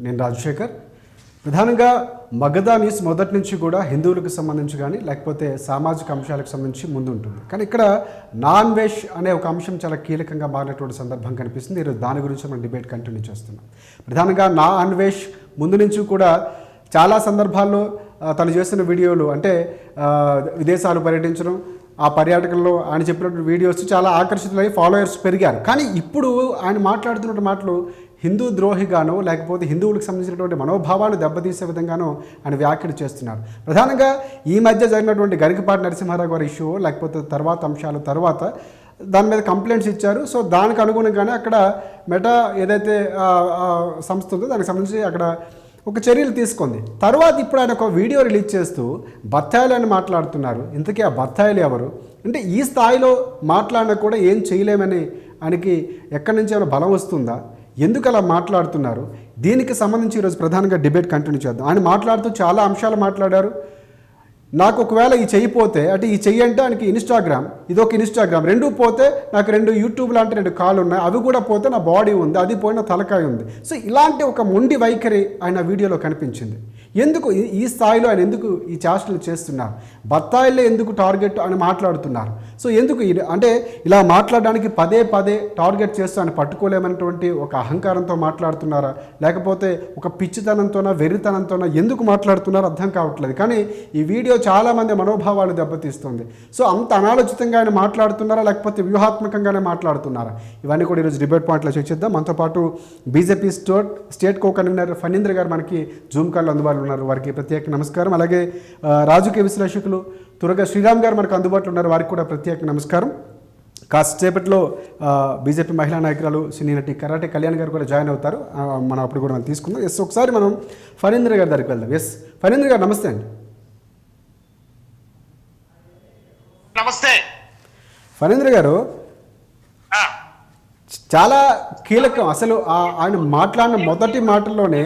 నేను రాజశేఖర్. ప్రధానంగా మగధ న్యూస్ మొదటి నుంచి కూడా హిందువులకు సంబంధించి కానీ లేకపోతే సామాజిక అంశాలకు సంబంధించి ముందుంటుంది. కానీ ఇక్కడ నాన్ వెజ్ అనే ఒక అంశం చాలా కీలకంగా మారినటువంటి సందర్భం కనిపిస్తుంది. ఈరోజు దాని గురించి మనం డిబేట్ కంటిన్యూ చేస్తున్నాం. ప్రధానంగా నాన్ వెజ్ ముందు నుంచి కూడా చాలా సందర్భాల్లో తను చేస్తున్న వీడియోలు అంటే విదేశాలు పర్యటించడం, ఆ పర్యాటకంలో ఆయన చెప్పినటువంటి వీడియోస్ చాలా ఆకర్షితులై ఫాలోయర్స్ పెరిగారు. కానీ ఇప్పుడు ఆయన మాట్లాడుతున్న మాటలు హిందూ ద్రోహిగానో లేకపోతే హిందువులకు సంబంధించినటువంటి మనోభావాలు దెబ్బతీసే విధంగానో ఆయన వ్యాఖ్యలు చేస్తున్నారు. ప్రధానంగా ఈ మధ్య జరిగినటువంటి గరికపాటి నరసింహారావు గారి ఇష్యూ లేకపోతే తర్వాత అంశాలు తర్వాత దాని మీద కంప్లైంట్స్ ఇచ్చారు. సో దానికి అనుగుణంగానే అక్కడ మెటా ఏదైతే సంస్థ ఉందో దానికి సంబంధించి అక్కడ ఒక చర్యలు తీసుకుంది. తర్వాత ఇప్పుడు ఆయన ఒక వీడియో రిలీజ్ చేస్తూ బత్తాయిలు అని మాట్లాడుతున్నారు. ఇంతకీ ఆ బత్తాయిలు ఎవరు అంటే ఈ స్థాయిలో మాట్లాడినా కూడా ఏం చేయలేమని ఆయనకి ఎక్కడి నుంచి ఏమైనా బలం వస్తుందా, ఎందుకు అలా మాట్లాడుతున్నారు? దీనికి సంబంధించి ఈరోజు ప్రధానంగా డిబేట్ కంటిన్యూ చేద్దాం. ఆయన మాట్లాడుతూ చాలా అంశాలు మాట్లాడారు. నాకు ఒకవేళ ఈ చెయ్యి పోతే అంటే ఈ చెయ్యి అంటే ఆయనకి ఇన్స్టాగ్రామ్, ఇదొక ఇన్స్టాగ్రామ్, రెండు పోతే నాకు 2 యూట్యూబ్ లాంటి 2 కాళ్ళు ఉన్నాయి, అవి కూడా పోతే నా బాడీ ఉంది, అది పోయిన తలకాయ ఉంది. సో ఇలాంటి ఒక మొండి వైఖరి ఆయన వీడియోలో కనిపించింది. ఎందుకు ఈ స్థాయిలో ఆయన ఎందుకు ఈ చేష్టలు చేస్తున్నారు? బత్తాయిలే ఎందుకు టార్గెట్ అని మాట్లాడుతున్నారు? సో ఎందుకు అంటే ఇలా మాట్లాడడానికి పదే పదే టార్గెట్ చేస్తూ ఆయన పట్టుకోలేమన్నటువంటి ఒక అహంకారంతో మాట్లాడుతున్నారా, లేకపోతే ఒక పిచ్చితనంతోనా వెర్రితనంతోనా ఎందుకు మాట్లాడుతున్నారో అర్థం కావట్లేదు. కానీ ఈ వీడియో చాలామంది మనోభావాలు దెబ్బతీస్తుంది. సో అంత అనాలోచితంగా ఆయన మాట్లాడుతున్నారా లేకపోతే వ్యూహాత్మకంగానే మాట్లాడుతున్నారా? ఇవన్నీ కూడా ఈరోజు డిబేట్ పాయింట్లో చర్చిద్దాం. మనతో పాటు BJP state co convener Phanindra గారు మనకి జూమ్ కాల్లో అందుబాటులో ఉన్నారు. వారికి ప్రత్యేక నమస్కారం. అలాగే రాజకీయ విశ్లేషకులు తురగ శ్రీరామ్ గారు మనకు అందుబాటులో ఉన్నారు. వారికి కూడా ప్రత్యేక నమస్కారం. కాసేపట్లో బీజేపీ మహిళా నాయకురాలు సినీ నటి కరాటే కళ్యాణ్ గారు కూడా జాయిన్ అవుతారు. మనం అప్పుడు కూడా మనం తీసుకుందాం. ఎస్, ఒకసారి మనం ఫణీంద్ర గారి దగ్గరికి వెళ్దాం. ఎస్ ఫణీంద్ర గారు నమస్తే అండి. నమస్తే ఫణీంద్ర గారు, చాలా కీలకం. అసలు ఆయన మాట్లాడిన మొదటి మాటల్లోనే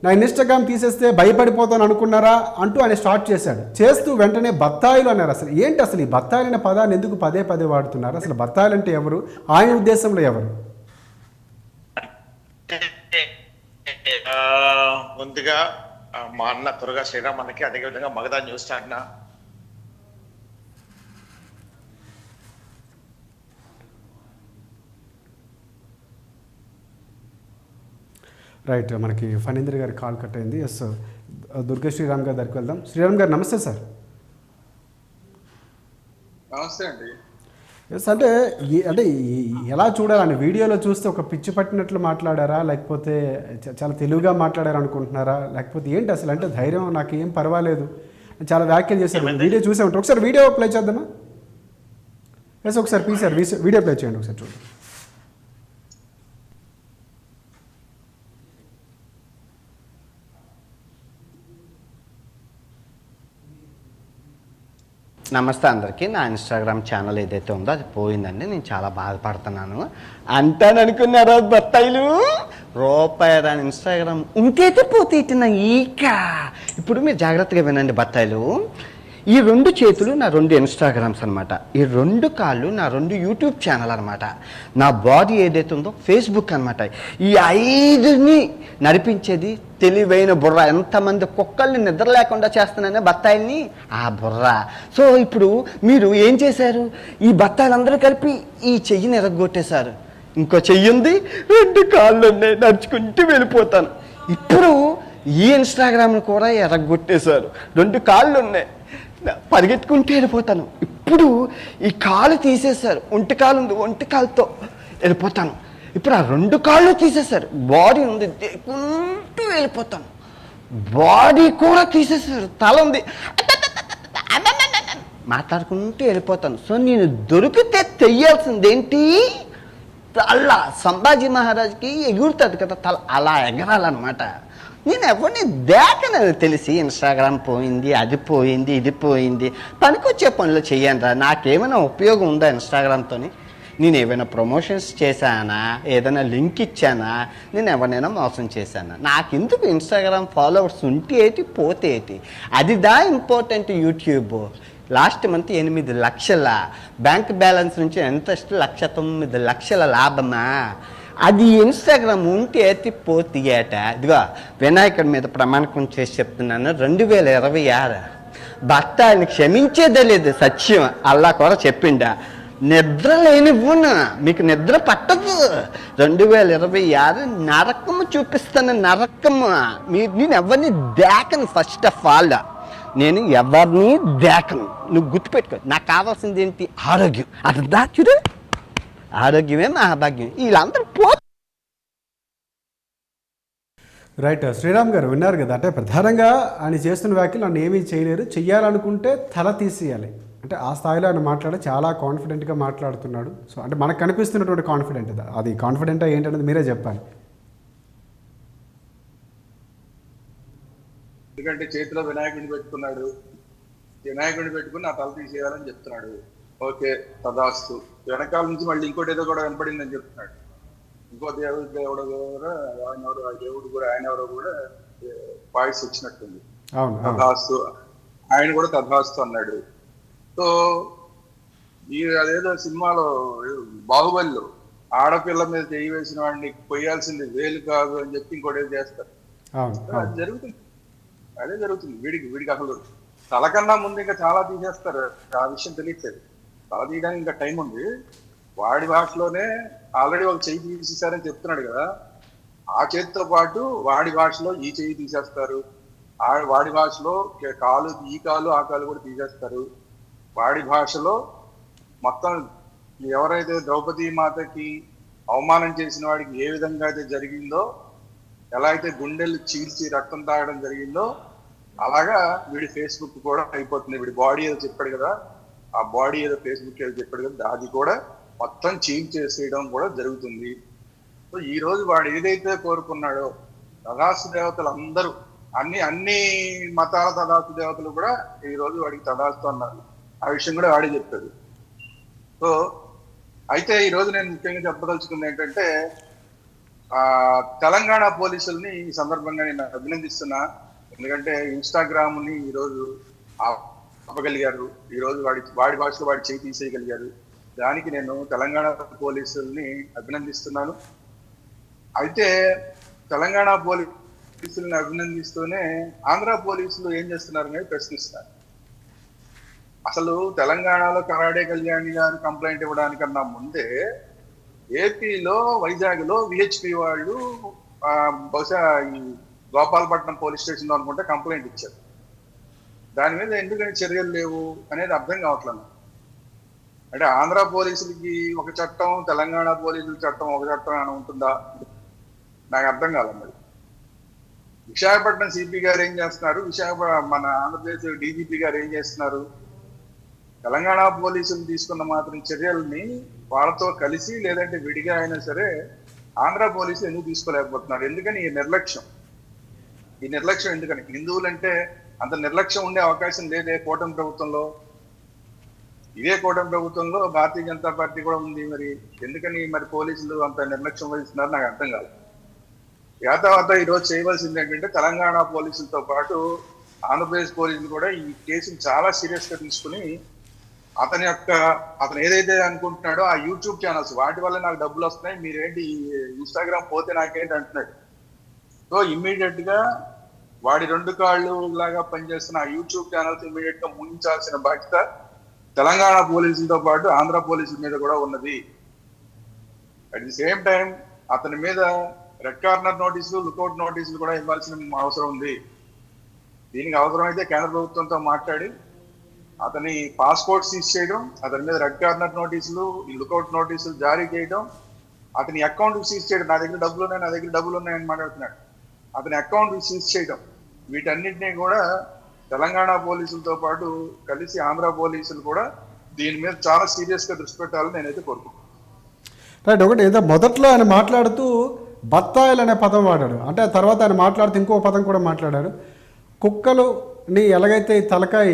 నా ఇన్స్టాగ్రామ్ తీసేస్తే భయపడిపోతాను అనుకున్నారా అంటూ ఆయన స్టార్ట్ చేశాడు. చేస్తూ వెంటనే బత్తాయిలు అన్నారు. అసలు ఏంటి అసలు ఈ బత్తాయిలు అనే పదాన్ని ఎందుకు పదే పదే వాడుతున్నారు? అసలు బత్తాయిలు అంటే ఎవరు? ఆయన ఉద్దేశంలో ఎవరు? ముందుగా మా అన్న త్వరగా శ్రీరామ్ అన్నకి, అదేవిధంగా మగధ న్యూస్ ఛానల్ రైట్, మనకి ఫణీంద్ర గారి కాల్ కట్ అయింది. ఎస్, దుర్గా శ్రీరామ్ గారి దగ్గరికి వెళ్దాం. శ్రీరామ్ గారు నమస్తే సార్. నమస్తే అండి. ఎస్, అంటే ఎలా చూడాలని వీడియోలో చూస్తే ఒక పిచ్చి పట్టినట్లు మాట్లాడారా లేకపోతే చాలా తెలివిగా మాట్లాడారు అనుకుంటున్నారా లేకపోతే ఏంటి అసలు? అంటే ధైర్యం, నాకు ఏం పర్వాలేదు చాలా వ్యాఖ్యలు చేశారు. వీడియో చూసే ఉంటారు. ఒకసారి వీడియో ప్లే చేద్దామా? ఎస్, ఒకసారి ప్లీజ్ సార్ వీడియో ప్లే చేయండి ఒకసారి చూడండి. నమస్తే అందరికీ. నా ఇన్స్టాగ్రామ్ ఛానల్ ఏదైతే ఉందో అది పోయిందండి. నేను చాలా బాధపడుతున్నాను. అంటాననుకున్నారా బత్తాయిలు? రూపాయి రాని ఇన్స్టాగ్రామ్ ఇంకైతే పోతే ఇట్టిన ఈక. ఇప్పుడు మీరు జాగ్రత్తగా వినండి బత్తాయిలు. ఈ 2 చేతులు నా 2 ఇన్స్టాగ్రామ్స్ అనమాట. ఈ 2 కాళ్ళు నా 2 యూట్యూబ్ ఛానల్ అనమాట. నా బాడీ ఏదైతే ఉందో ఫేస్బుక్ అనమాట. ఈ 5ని నడిపించేది తెలివైన బుర్ర. ఎంతమంది కుక్కల్ని నిద్ర లేకుండా చేస్తున్నానే బత్తాయిల్ని, ఆ బుర్ర. సో ఇప్పుడు మీరు ఏం చేశారు? ఈ బత్తాయిలందరూ కలిపి ఈ చెయ్యిని ఎరగొట్టేశారు. ఇంకో చెయ్యి ఉంది, 2 కాళ్ళు ఉన్నాయి, నడుచుకుంటూ వెళ్ళిపోతాను. ఇప్పుడు ఈ ఇన్స్టాగ్రామ్ని కూడా ఎరగొట్టేశారు. 2 కాళ్ళు ఉన్నాయి, పరిగెత్తుకుంటూ వెళ్ళిపోతాను. ఇప్పుడు ఈ కాలు తీసేశారు, ఒంటి కాలు ఉంది, ఒంటి కాలుతో వెళ్ళిపోతాను. ఇప్పుడు ఆ 2 కాళ్ళు తీసేశారు, బాడీ ఉంది, దిక్కుంటూ వెళ్ళిపోతాను. బాడీ కూడా తీసేశారు, తల ఉంది, మాట్లాడుకుంటూ వెళ్ళిపోతాను. సో నేను దొరికితే తెయ్యాల్సింది ఏంటి? తల. సంభాజీ మహారాజ్కి ఎగురుతుంది కదా తల, అలా ఎగరాలన్నమాట. నేను ఎవరిని దేకనది తెలిసి ఇన్స్టాగ్రామ్ పోయింది, అది పోయింది, ఇది పోయింది. పనికొచ్చే పనులు చెయ్యండి రా. నాకేమైనా ఉపయోగం ఉందా ఇన్స్టాగ్రామ్తో? నేను ఏమైనా ప్రమోషన్స్ చేశానా, ఏదైనా లింక్ ఇచ్చానా, నేను ఎవరినైనా మోసం చేశానా? నాకెందుకు ఇన్స్టాగ్రామ్ ఫాలోవర్స్ ఉంటే ఏంటి, పోతే ఏంటి? అదిదా ఇంపార్టెంట్. యూట్యూబ్ లాస్ట్ మంత్ 8 లక్షల బ్యాంక్ బ్యాలెన్స్ నుంచి ఎంత 1,09,00,000 లాభమా? అది ఇన్స్టాగ్రామ్ ఉంటే పోతీయట. ఇదిగో వినాయకుడి మీద ప్రమాణకం చేసి చెప్తున్నాను, 2026 భర్త ఆయన క్షమించేదే లేదు, సత్యం. అల్లా కూడా చెప్పిండా, నిద్ర లేనివ్వను, మీకు నిద్ర పట్టదు. 2026 నరకము చూపిస్తాను, నరకము. నేను ఎవరిని దేకను. ఫస్ట్ ఆఫ్ ఆల్ నేను ఎవరిని దేకను. నువ్వు గుర్తుపెట్టుకో. నాకు కావాల్సింది ఏంటి? ఆరోగ్యం. అది దాచుడు, ఆరోగ్యమే మహాభాగ్యం. వీళ్ళందరూ రైట్. శ్రీరామ్ గారు విన్నారు కదా, అంటే ప్రధానంగా ఆయన చేస్తున్న వ్యాఖ్యలు నన్ను ఏమీ చేయలేరు, చెయ్యాలనుకుంటే తల తీసేయాలి అంటే ఆ స్థాయిలో ఆయన మాట్లాడి చాలా కాన్ఫిడెంట్గా మాట్లాడుతున్నాడు. సో అంటే మనకు కనిపిస్తున్నటువంటి కాన్ఫిడెంట్ అది కాన్ఫిడెంటా ఏంటనేది మీరే చెప్పాలి. ఎందుకంటే చేతిలో వినాయకుడిని పెట్టుకున్నాడు, వినాయకుడిని పెట్టుకుని నా తల తీసేయాలని చెప్తున్నాడు. ఓకే, తదాస్తు. వెనకాల నుంచి మళ్ళీ ఇంకోటి ఏదో కూడా వినపడిందని చెప్తున్నాడు. ఇంకో దేవుడు కూడా ఆయన ఎవరు, ఆ దేవుడు కూడా ఆయన ఎవరో కూడా వాయిస్ వచ్చినట్టుంది. తదాస్తు, ఆయన కూడా తదాస్తు అన్నాడు. సో అదేదో సినిమాలో బాహుబలిలో ఆడపిల్ల మీద చేయి వేసిన వాడిని కొయ్యాల్సింది వేలు కాదు అని చెప్పి ఇంకోటి చేస్తారు. అది జరుగుతుంది, అదే జరుగుతుంది. వీడికి అసలు తలకన్నా ముందు ఇంకా చాలా తీసేస్తారు. ఆ విషయం తెలియట్లేదు. తల తీయడానికి ఇంకా టైం ఉంది. వాడి భాషలోనే ఆల్రెడీ ఒక చెయ్యి తీసేశారని చెప్తున్నాడు కదా, ఆ చేతితో పాటు వాడి భాషలో ఈ చెయ్యి తీసేస్తారు, వాడి భాషలో కాలు, ఈ కాలు ఆ కాలు కూడా తీసేస్తారు. వాడి భాషలో మొత్తం ఎవరైతే ద్రౌపదీ మాతకి అవమానం చేసిన వాడికి ఏ విధంగా అయితే జరిగిందో, ఎలా అయితే గుండెలు చీల్చి రక్తం తాగడం జరిగిందో, అలాగా వీడి ఫేస్బుక్ కూడా అయిపోతుంది. వీడి బాడీ ఏదో చెప్పాడు కదా, ఆ బాడీ ఏదో ఫేస్బుక్ ఏదో చెప్పాడు కదా, అది కూడా మొత్తం చీల్ చేసేయడం కూడా జరుగుతుంది. సో ఈ రోజు వాడు ఏదైతే కోరుకున్నాడో, తదాస్తు దేవతలు అందరూ అన్ని మతాల తదాస్తు దేవతలు కూడా ఈ రోజు వాడికి తదాస్తు అన్నారు. ఆ విషయం కూడా వాడే చెప్పాడు. సో అయితే ఈ రోజు నేను ముఖ్యంగా చెప్పదలుచుకుంది ఏంటంటే, తెలంగాణ పోలీసుల్ని ఈ సందర్భంగా నేను అభినందిస్తున్నా. ఎందుకంటే ఇన్స్టాగ్రామ్ని ఈరోజు ఆపగలిగారు, ఈరోజు వాడి భాషలో వాడి చేయి తీసేయగలిగారు. దానికి నేను తెలంగాణ పోలీసుల్ని అభినందిస్తున్నాను. అయితే తెలంగాణ పోలీసుల్ని అభినందిస్తూనే ఆంధ్ర పోలీసులు ఏం చేస్తున్నారని ప్రశ్నిస్తున్నారు. అసలు తెలంగాణలో కరాడే కళ్యాణి గారు కంప్లైంట్ ఇవ్వడానికన్నా ముందే ఏపీలో వైజాగ్లో విహెచ్పి వాళ్ళు బహుశా ఈ గోపాలపట్నం పోలీస్ స్టేషన్లో అనుకుంటే కంప్లైంట్ ఇచ్చారు. దాని మీద ఎందుకని చర్యలు లేవు అనేది అర్థం కావట్లేదు. అంటే ఆంధ్ర పోలీసులకి ఒక చట్టం, తెలంగాణ పోలీసుల చట్టం ఒక చట్టం అని ఉంటుందా? నాకు అర్థం కాలేదు. మరి విశాఖపట్నం సిపి గారు ఏం చేస్తున్నారు, మన ఆంధ్రప్రదేశ్ డీజీపీ గారు ఏం చేస్తున్నారు? తెలంగాణ పోలీసులు తీసుకున్న మాత్రం చర్యల్ని వాళ్ళతో కలిసి లేదంటే విడిగా అయినా సరే ఆంధ్ర పోలీసులు ఎందుకు తీసుకోలేకపోతున్నారు? ఎందుకని ఈ నిర్లక్ష్యం ఎందుకని? హిందువులంటే అంత నిర్లక్ష్యం ఉండే అవకాశం లేదే కూటమి ప్రభుత్వంలో. ఇదే కూటమి ప్రభుత్వంలో భారతీయ జనతా పార్టీ కూడా ఉంది. మరి ఎందుకని మరి పోలీసులు అంత నిర్లక్ష్యం వహిస్తున్నారు నాకు అర్థం కాదు. తర్వాత ఈరోజు చేయవలసింది ఏంటంటే, తెలంగాణ పోలీసులతో పాటు ఆంధ్రప్రదేశ్ పోలీసులు కూడా ఈ కేసుని చాలా సీరియస్ గా తీసుకుని అతను ఏదైతే అనుకుంటున్నాడో ఆ యూట్యూబ్ ఛానల్స్ వాటి వల్ల నాకు డబ్బులు వస్తున్నాయి, మీరేంటి ఇన్స్టాగ్రామ్ పోతే నాకేంటి అంటున్నాడు. సో ఇమ్మీడియట్ గా వాడి 2 కాళ్ళు లాగా పనిచేస్తున్న ఆ యూట్యూబ్ ఛానల్స్ ఇమ్మీడియట్ గా ముగించాల్సిన బాధ్యత తెలంగాణ పోలీసులతో పాటు ఆంధ్ర పోలీసుల మీద కూడా ఉన్నది. అట్ ది సేమ్ టైం అతని మీద రెడ్ కార్నర్ నోటీసులు, లుకౌట్ నోటీసులు కూడా ఇవ్వాల్సిన అవసరం ఉంది. దీనికి అవసరమైతే కేంద్ర ప్రభుత్వంతో మాట్లాడి అతని పాస్పోర్ట్ సీజ్ చేయడం, అతని మీద రెడ్ కార్నర్ నోటీసులు, లుకౌట్ నోటీసులు జారీ చేయడం, అతని అకౌంట్ సీజ్ చేయడం. నా దగ్గర డబ్బులు ఉన్నాయని మాట్లాడుతున్నాడు. అతని అకౌంట్ సీజ్ చేయడం, వీటన్నిటినీ కూడా తెలంగాణ పోలీసులతో పాటు కలిసి ఆంధ్ర పోలీసులు కూడా దీని మీద చాలా సీరియస్ గా దృష్టి పెట్టాలని నేనైతే కోరుకుంటున్నాను. రైట్. ఒకటి ఏదో మొదట్లో ఆయన మాట్లాడుతూ బత్తాయిలు అనే పదం వాడాడు, అంటే తర్వాత ఆయన మాట్లాడుతూ ఇంకో పదం కూడా మాట్లాడాడు. కుక్కలుని ఎలాగైతే తలకాయ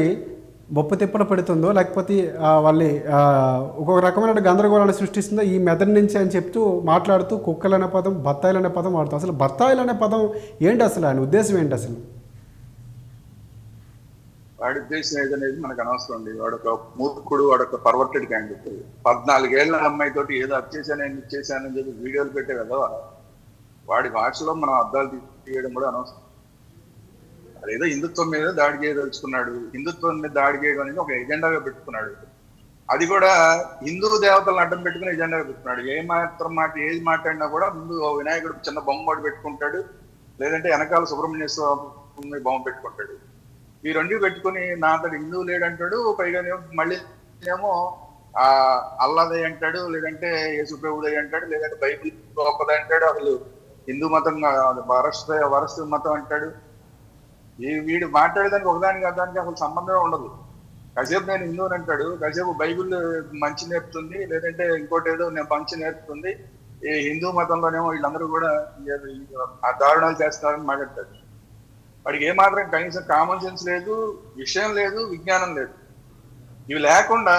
బొప్పు తిప్పలు పెడుతుందో, లేకపోతే వాళ్ళ ఒక్కొక్క రకమైన గందరగోళాన్ని సృష్టిస్తుందో ఈ మెదడు నుంచి అని చెప్తూ మాట్లాడుతూ కుక్కలు అనే పదం, బత్తాయిలు అనే పదం వాడుతాం. అసలు బత్తాయిలు అనే పదం ఏంటి, అసలు ఆయన ఉద్దేశం ఏంటి? అసలు వాడి ఉద్దేశం ఏదనేది మనకు అనవసరం అండి. వాడొక మూర్ఖుడు, వాడొక పర్వర్టెడ్ క్యాండిడేట్. 14 ఏళ్ల అమ్మాయితోటి ఏదో ఇచ్చేసానని చెప్పి వీడియోలు పెట్టే కదా, వాడి భాషలో మనం అర్థాలు తీయడం కూడా అనవసరం. అదేదో హిందుత్వం మీద దాడి చేయదలుచుకున్నాడు. హిందుత్వం మీద దాడి చేయడం అనేది ఒక ఎజెండాగా పెట్టుకున్నాడు. అది కూడా హిందూ దేవతలను అడ్డం పెట్టుకుని ఎజెండాగా పెట్టుకున్నాడు. ఏది మాట్లాడినా కూడా ముందు వినాయకుడు చిన్న బొమ్మ పెట్టుకుంటాడు, లేదంటే వెనకాల సుబ్రహ్మణ్య స్వామి బొమ్మ పెట్టుకుంటాడు. ఈ రెండు పెట్టుకుని నా అతడు హిందువు లేడంటాడు. పైగా మళ్ళీ ఏమో అల్లాదే అంటాడు, లేదంటే యేసు ప్రభుదే అంటాడు, లేదంటే బైబిల్ గొప్పదే అంటాడు. అసలు హిందూ మతం వరస్థ మతం అంటాడు. వీడు మాట్లాడేదానికి ఒకదానికి అదానికి అసలు సంబంధమే ఉండదు. కాసేపు నేను హిందువుని అంటాడు, కాసేపు బైబిల్ మంచి నేర్పుతుంది, లేదంటే ఇంకోటి ఏదో నేను మంచి నేర్పుతుంది. ఈ హిందూ మతంలోనేమో వీళ్ళందరూ కూడా ఆ దారుణాలు చేస్తారని మాట్లాడతాడు. వాడికి ఏమాత్రం కనీసం కామన్ సెన్స్ లేదు, విషయం లేదు, విజ్ఞానం లేదు. ఇవి లేకుండా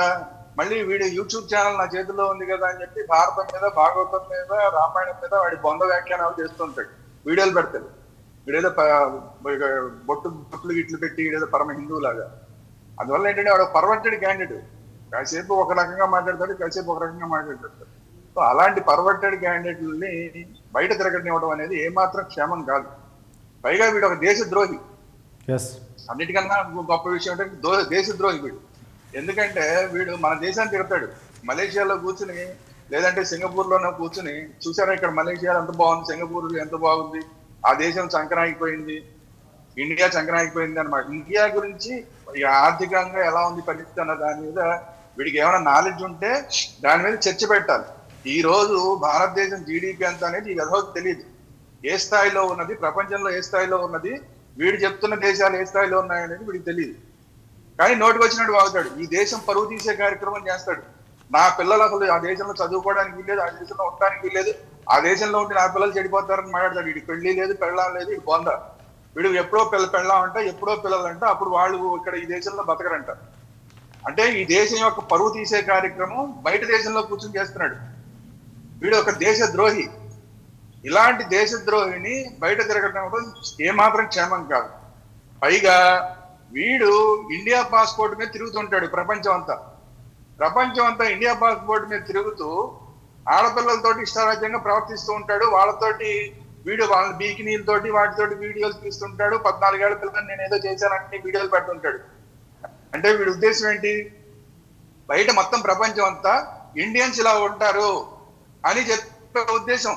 మళ్ళీ వీడు యూట్యూబ్ ఛానల్ నా చేతిలో ఉంది కదా అని చెప్పి భారతం మీద, భాగవతం మీద, రామాయణం మీద వాడి బొంద వ్యాఖ్యానాలు చేస్తుంటాడు, వీడియోలు పెడతాడు. వీడేదో బొట్లు గిట్లు పెట్టి వీడేదో పరమ హిందువు లాగా. అందువల్ల ఏంటంటే వాడు పర్వర్టెడ్ క్యాండిడేట్. కాసేపు ఒక రకంగా మాట్లాడతాడు, కాసేపు ఒక రకంగా మాట్లాడతాడు. సో అలాంటి పర్వర్టెడ్ క్యాండిడేట్లని బయట తిరగనివ్వడం అనేది ఏమాత్రం క్షేమం కాదు. పైగా వీడు ఒక దేశద్రోహి. అన్నిటికన్నా గొప్ప విషయం అంటే దేశద్రోహి వీడు. ఎందుకంటే వీడు మన దేశాన్ని తిరుగుతాడు. మలేషియాలో కూర్చుని, లేదంటే సింగపూర్లోనే కూర్చుని, చూసారా ఇక్కడ మలేషియాలో ఎంత బాగుంది, సింగపూర్ ఎంత బాగుంది, ఆ దేశం చంకనాగిపోయింది, ఇండియా చంకనాగిపోయింది అనమాట. ఇండియా గురించి ఆర్థికంగా ఎలా ఉంది పరిస్థితి అన్న దాని మీద వీడికి ఏమైనా నాలెడ్జ్ ఉంటే దాని మీద చర్చ పెట్టాలి. ఈ రోజు భారతదేశం జీడిపి ఎంత అనేది ఈ విధవకు తెలియదు. ఏ స్థాయిలో ఉన్నది, ప్రపంచంలో ఏ స్థాయిలో ఉన్నది, వీడు చెప్తున్న దేశాలు ఏ స్థాయిలో ఉన్నాయనేది వీడికి తెలియదు. కానీ నోటికి వచ్చినట్టు వాగుతాడు. ఈ దేశం పరువు తీసే కార్యక్రమం చేస్తాడు. నా పిల్లలు అసలు ఆ దేశంలో చదువుకోవడానికి వీల్లేదు, ఆ దేశంలో ఉండడానికి వీల్లేదు, ఆ దేశంలో ఉంటే నా పిల్లలు చెడిపోతారని మాట్లాడతాడు. వీడికి పెళ్లి లేదు, పెళ్ళం లేదు, వీడు బొంద. వీడు ఎప్పుడో పెళ్ళం అంట, ఎప్పుడో పిల్లలంట, అప్పుడు వాళ్ళు ఇక్కడ ఈ దేశంలో బతకరంట. అంటే ఈ దేశం యొక్క పరువు తీసే కార్యక్రమం బయట దేశంలో కూర్చొని చేస్తున్నాడు. వీడు ఒక దేశద్రోహి. ఇలాంటి దేశద్రోహిని బయట తిరగడం ఏమాత్రం క్షేమం కాదు. పైగా వీడు ఇండియా పాస్పోర్ట్ మీద తిరుగుతుంటాడు ప్రపంచం అంతా ఇండియా పాస్పోర్ట్ మీద తిరుగుతూ ఆడపిల్లలతోటి ఇష్టారాజ్యంగా ప్రవర్తిస్తూ ఉంటాడు. వాళ్ళతోటి వీడు వాళ్ళ బీకినీలతోటి వాటితోటి వీడియోలు తీస్తుంటాడు. 14 ఏళ్ల పిల్లలు నేను ఏదో చేశానంటే వీడియోలు పెడుతుంటాడు. అంటే వీడి ఉద్దేశం ఏంటి? బయట మొత్తం ప్రపంచం అంతా ఇండియన్స్ ఇలా ఉంటారు అని చెప్పే ఉద్దేశం.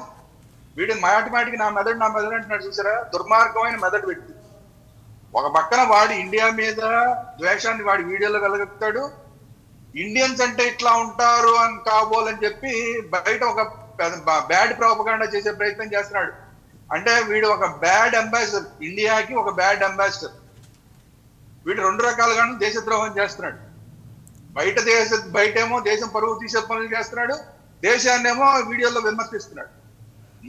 వీడు మాటికి నా మెదడు అంటున్నాడు. చూసారా, దుర్మార్గమైన మెదడు వ్యక్తి. ఒక పక్కన వాడు ఇండియా మీద ద్వేషాన్ని వాడి వీడియోలో వెలగెత్తాడు. ఇండియన్స్ అంటే ఇట్లా ఉంటారు అని కాబోలని చెప్పి బయట ఒక బ్యాడ్ ప్రాపగాండా చేసే ప్రయత్నం చేస్తున్నాడు. అంటే వీడు ఒక బ్యాడ్ అంబాసిడర్, ఇండియాకి ఒక బ్యాడ్ అంబాసిడర్. వీడు 2 రకాలుగాను దేశద్రోహం చేస్తున్నాడు. బయటేమో దేశం పరువు తీసే పనులు చేస్తున్నాడు, దేశాన్నేమో వీడియోలో విమర్శిస్తున్నాడు.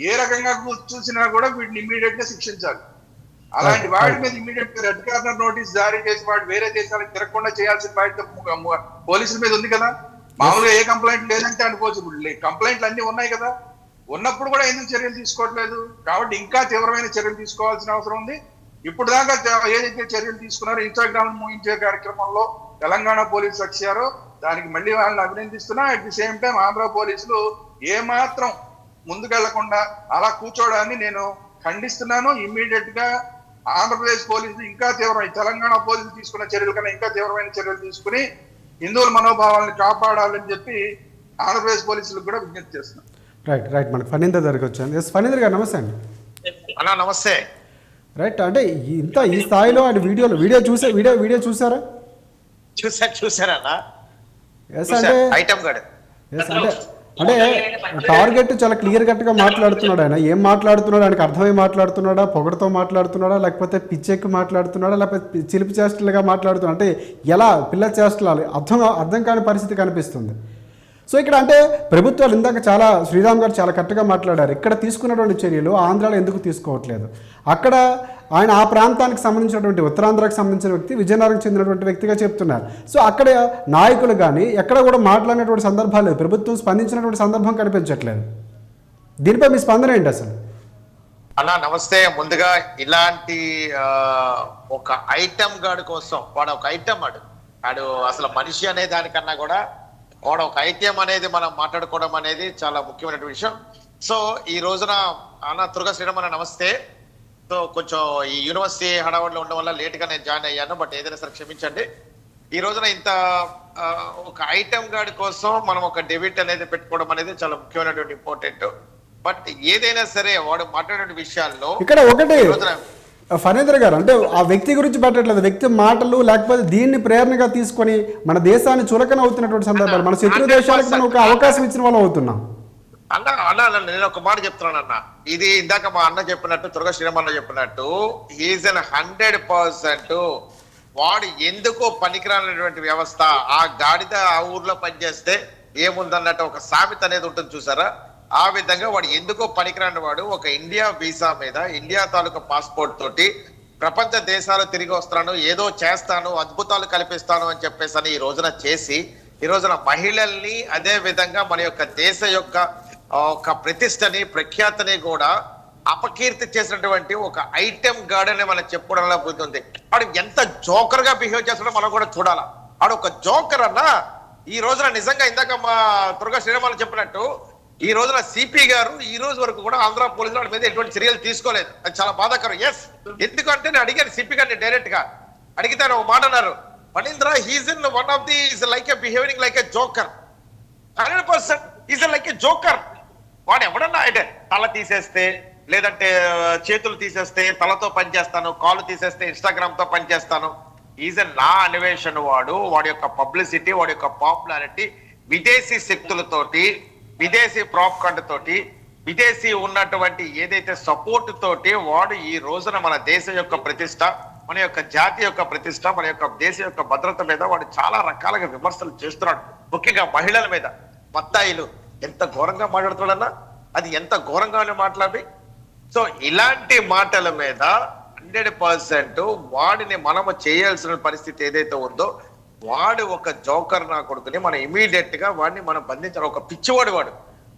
ఏ రకంగా చూసినా కూడా వీటిని ఇమ్మీడియట్ గా శిక్షించాలి. అలాంటి వాడి మీద ఇమ్మీడియట్ గా రెడ్ కార్నర్ నోటీస్ జారీ చేసి వాడు వేరే దేశాలకు తిరగకుండా చేయాల్సిన బాధ్యత పోలీసుల మీద ఉంది కదా. మామూలుగా ఏ కంప్లైంట్ లేదంటే అనుకోవచ్చు. కంప్లైంట్లు అన్ని ఉన్నాయి కదా, ఉన్నప్పుడు కూడా ఎందుకు చర్యలు తీసుకోవట్లేదు? కాబట్టి ఇంకా తీవ్రమైన చర్యలు తీసుకోవాల్సిన అవసరం ఉంది. ఇప్పుడు దాకా ఏదైతే చర్యలు తీసుకున్నారో ఇన్స్టాగ్రామ్ ముగించే కార్యక్రమంలో తెలంగాణ పోలీసులు వచ్చారో దానికి మళ్ళీ వాళ్ళని అభినందిస్తున్నా. At the same time Andhra పోలీసులు ఏమాత్రం ముందుకెళ్లకుండా అలా కూర్చోవడాన్ని నేను ఖండిస్తున్నాను. ఇమ్మీడియట్ గా ఆంధ్రప్రదేశ్ పోలీసులు ఇంకా తీవ్రమైన, తెలంగాణ పోలీసులు తీసుకున్న చర్యల కన్నా ఇంకా తీవ్రమైన చర్యలు తీసుకుని హిందువుల మనోభావాలను కాపాడాలని చెప్పి ఆంధ్రప్రదేశ్ పోలీసులకు కూడా విజ్ఞప్తి చేస్తున్నాను. రైట్ మనకు ఫణీందర్ దగ్గరికి వచ్చాను. ఫణీందర్ గారు నమస్తే అండి. నమస్తే. రైట్, అంటే ఈ స్థాయిలో ఆయన వీడియో చూసారా? చూసారా? అంటే టార్గెట్ చాలా క్లియర్ కట్గా మాట్లాడుతున్నాడు. ఆయన ఏం మాట్లాడుతున్నాడు, ఆయనకు అర్థమై మాట్లాడుతున్నాడా, పొగడతో మాట్లాడుతున్నాడా, లేకపోతే పిచ్చెక్కి మాట్లాడుతున్నాడా, లేకపోతే చిలిపి చేష్టలుగా మాట్లాడుతున్నాడు, అంటే ఎలా పిల్ల చేష్టలు అర్థం కాని పరిస్థితి కనిపిస్తుంది. సో ఇక్కడ అంటే ప్రభుత్వాలు ఇందాక శ్రీరామ్ గారు చాలా కరెక్ట్గా మాట్లాడారు. ఇక్కడ తీసుకున్నటువంటి చర్యలు ఆంధ్రాలో ఎందుకు తీసుకోవట్లేదు? అక్కడ ఆయన ఆ ప్రాంతానికి సంబంధించినటువంటి ఉత్తరాంధ్రకు సంబంధించిన వ్యక్తి, విజయనగరంకి చెందినటువంటి వ్యక్తిగా చెప్తున్నారు. సో అక్కడ నాయకులు కానీ ఎక్కడ కూడా మాట్లాడినటువంటి సందర్భాలు లేదు, ప్రభుత్వం స్పందించినటువంటి సందర్భం కనిపించట్లేదు. దీనిపై మీ స్పందన ఏంటి అసలు? అన్నా నమస్తే. ముందుగా ఇలాంటి ఒక ఐటమ్ గాడి కోసం వాడు ఒక ఐటమ్ వాడు అసలు మనిషి అనే దానికన్నా కూడా వాడు ఒక ఐటమ్ అనేది మనం మాట్లాడుకోవడం అనేది చాలా ముఖ్యమైన విషయం. సో ఈ రోజున అన్న తురగ శ్రీరామ్ అన్న నమస్తే. సో కొంచెం ఈ యూనివర్సిటీ హడావుడిలో ఉండడం వల్ల లేట్ గా నేను జాయిన్ అయ్యాను, బట్ ఏదైనా సరే క్షమించండి. ఈ రోజున ఇంత ఒక ఐటమ్ గాడి కోసం మనం ఒక డెబిట్ అనేది పెట్టుకోవడం అనేది చాలా ముఖ్యమైనటువంటి ఇంపార్టెంట్. బట్ ఏదైనా సరే వాడు మాట్లాడే విషయాల్లో ఇక్కడ ఒకటి ఫణీంద్ర గారు, అంటే ఆ వ్యక్తి గురించి పట్టట్లేదు, వ్యక్తి మాటలు లేకపోతే దీన్ని ప్రేరణగా తీసుకొని మన దేశాన్ని చులకన అవుతున్నటువంటి సందర్భాలు, మన శత్రు దేశాలకు మనం ఒక అవకాశం ఇచ్చిన వాళ్ళం అవుతున్నాం. అన్న నేను ఒక మాట చెప్తున్నాను అన్న. ఇది ఇందాక మా అన్న చెప్పినట్టు, తురగ శ్రీరామ్ అన్న చెప్పినట్టు, ఈజ్ అన్ 100%. వాడు ఎందుకో పనికిరానటువంటి వ్యవస్థ. ఆ గాడిద ఆ ఊర్లో పనిచేస్తే ఏముందన్నట్టు ఒక సామెత అనేది ఉంటుంది చూసారా, ఆ విధంగా వాడు ఎందుకో పనికిరాని వాడు ఒక ఇండియా వీసా మీద, ఇండియా తాలూకా పాస్పోర్ట్ తోటి ప్రపంచ దేశాలు తిరిగి వస్తాను, ఏదో చేస్తాను, అద్భుతాలు కల్పిస్తాను అని చెప్పేసి అని ఈ రోజున చేసి, ఈ రోజున మహిళల్ని, అదే విధంగా మన యొక్క దేశ యొక్క ఒక ప్రతిష్టని, ప్రఖ్యాతని కూడా అపకీర్తి చేసినటువంటి ఒక ఐటెం గార్డ్ అని మనం చెప్పుకోవడంలో పోతుంది. వాడు ఎంత జోకర్ గా బిహేవ్ చేస్తాడో మనం కూడా చూడాలా. వాడు ఒక జోకర్ అన్న. ఈ రోజున నిజంగా ఇందాక మా దుర్గా శ్రీరామాలు చెప్పినట్టు, ఈ రోజున సిపి గారు ఈ రోజు వరకు కూడా ఆంధ్ర పోలీసులు వాడి మీద ఎటువంటి చర్యలు తీసుకోలేదు. అది చాలా బాధాకరం. ఎస్, ఎందుకంటే నేను అడిగాను సిపి గారిని డైరెక్ట్ గా అడిగితే ఒక మాట అన్నారు, Manindra he's in one of the is like a behaving like a joker. 100% is like a joker. వాడు ఎవడన్నా అంటే తల తీసేస్తే, లేదంటే చేతులు తీసేస్తే తలతో పనిచేస్తాను, కాలు తీసేస్తే ఇన్స్టాగ్రామ్ తో పనిచేస్తాను. ఈజ్ నా అన్వేషణ. వాడి యొక్క పబ్లిసిటీ, వాడి యొక్క పాపులారిటీ విదేశీ శక్తులతోటి, విదేశీ ప్రాపగండ తోటి, విదేశీ ఉన్నటువంటి ఏదైతే సపోర్ట్ తోటి వాడు ఈ రోజున మన దేశం యొక్క ప్రతిష్ట, మన యొక్క జాతి యొక్క ప్రతిష్ట, మన యొక్క దేశం యొక్క భద్రత మీద వాడు చాలా రకాలుగా విమర్శలు చేస్తున్నాడు. ముఖ్యంగా మహిళల మీద మత్తాయిలు ఎంత ఘోరంగా మాట్లాడుతున్నాడన్నా, అది ఎంత ఘోరంగానే మాట్లాడి. సో ఇలాంటి మాటల మీద 100% వాడిని మనము చేయాల్సిన పరిస్థితి ఏదైతే ఉందో, వాడు ఒక జోకర్ నా కొడుకుని మనం ఇమీడియట్ గా వాడిని మనం బంధించాలి. ఒక పిచ్చివాడు వాడు.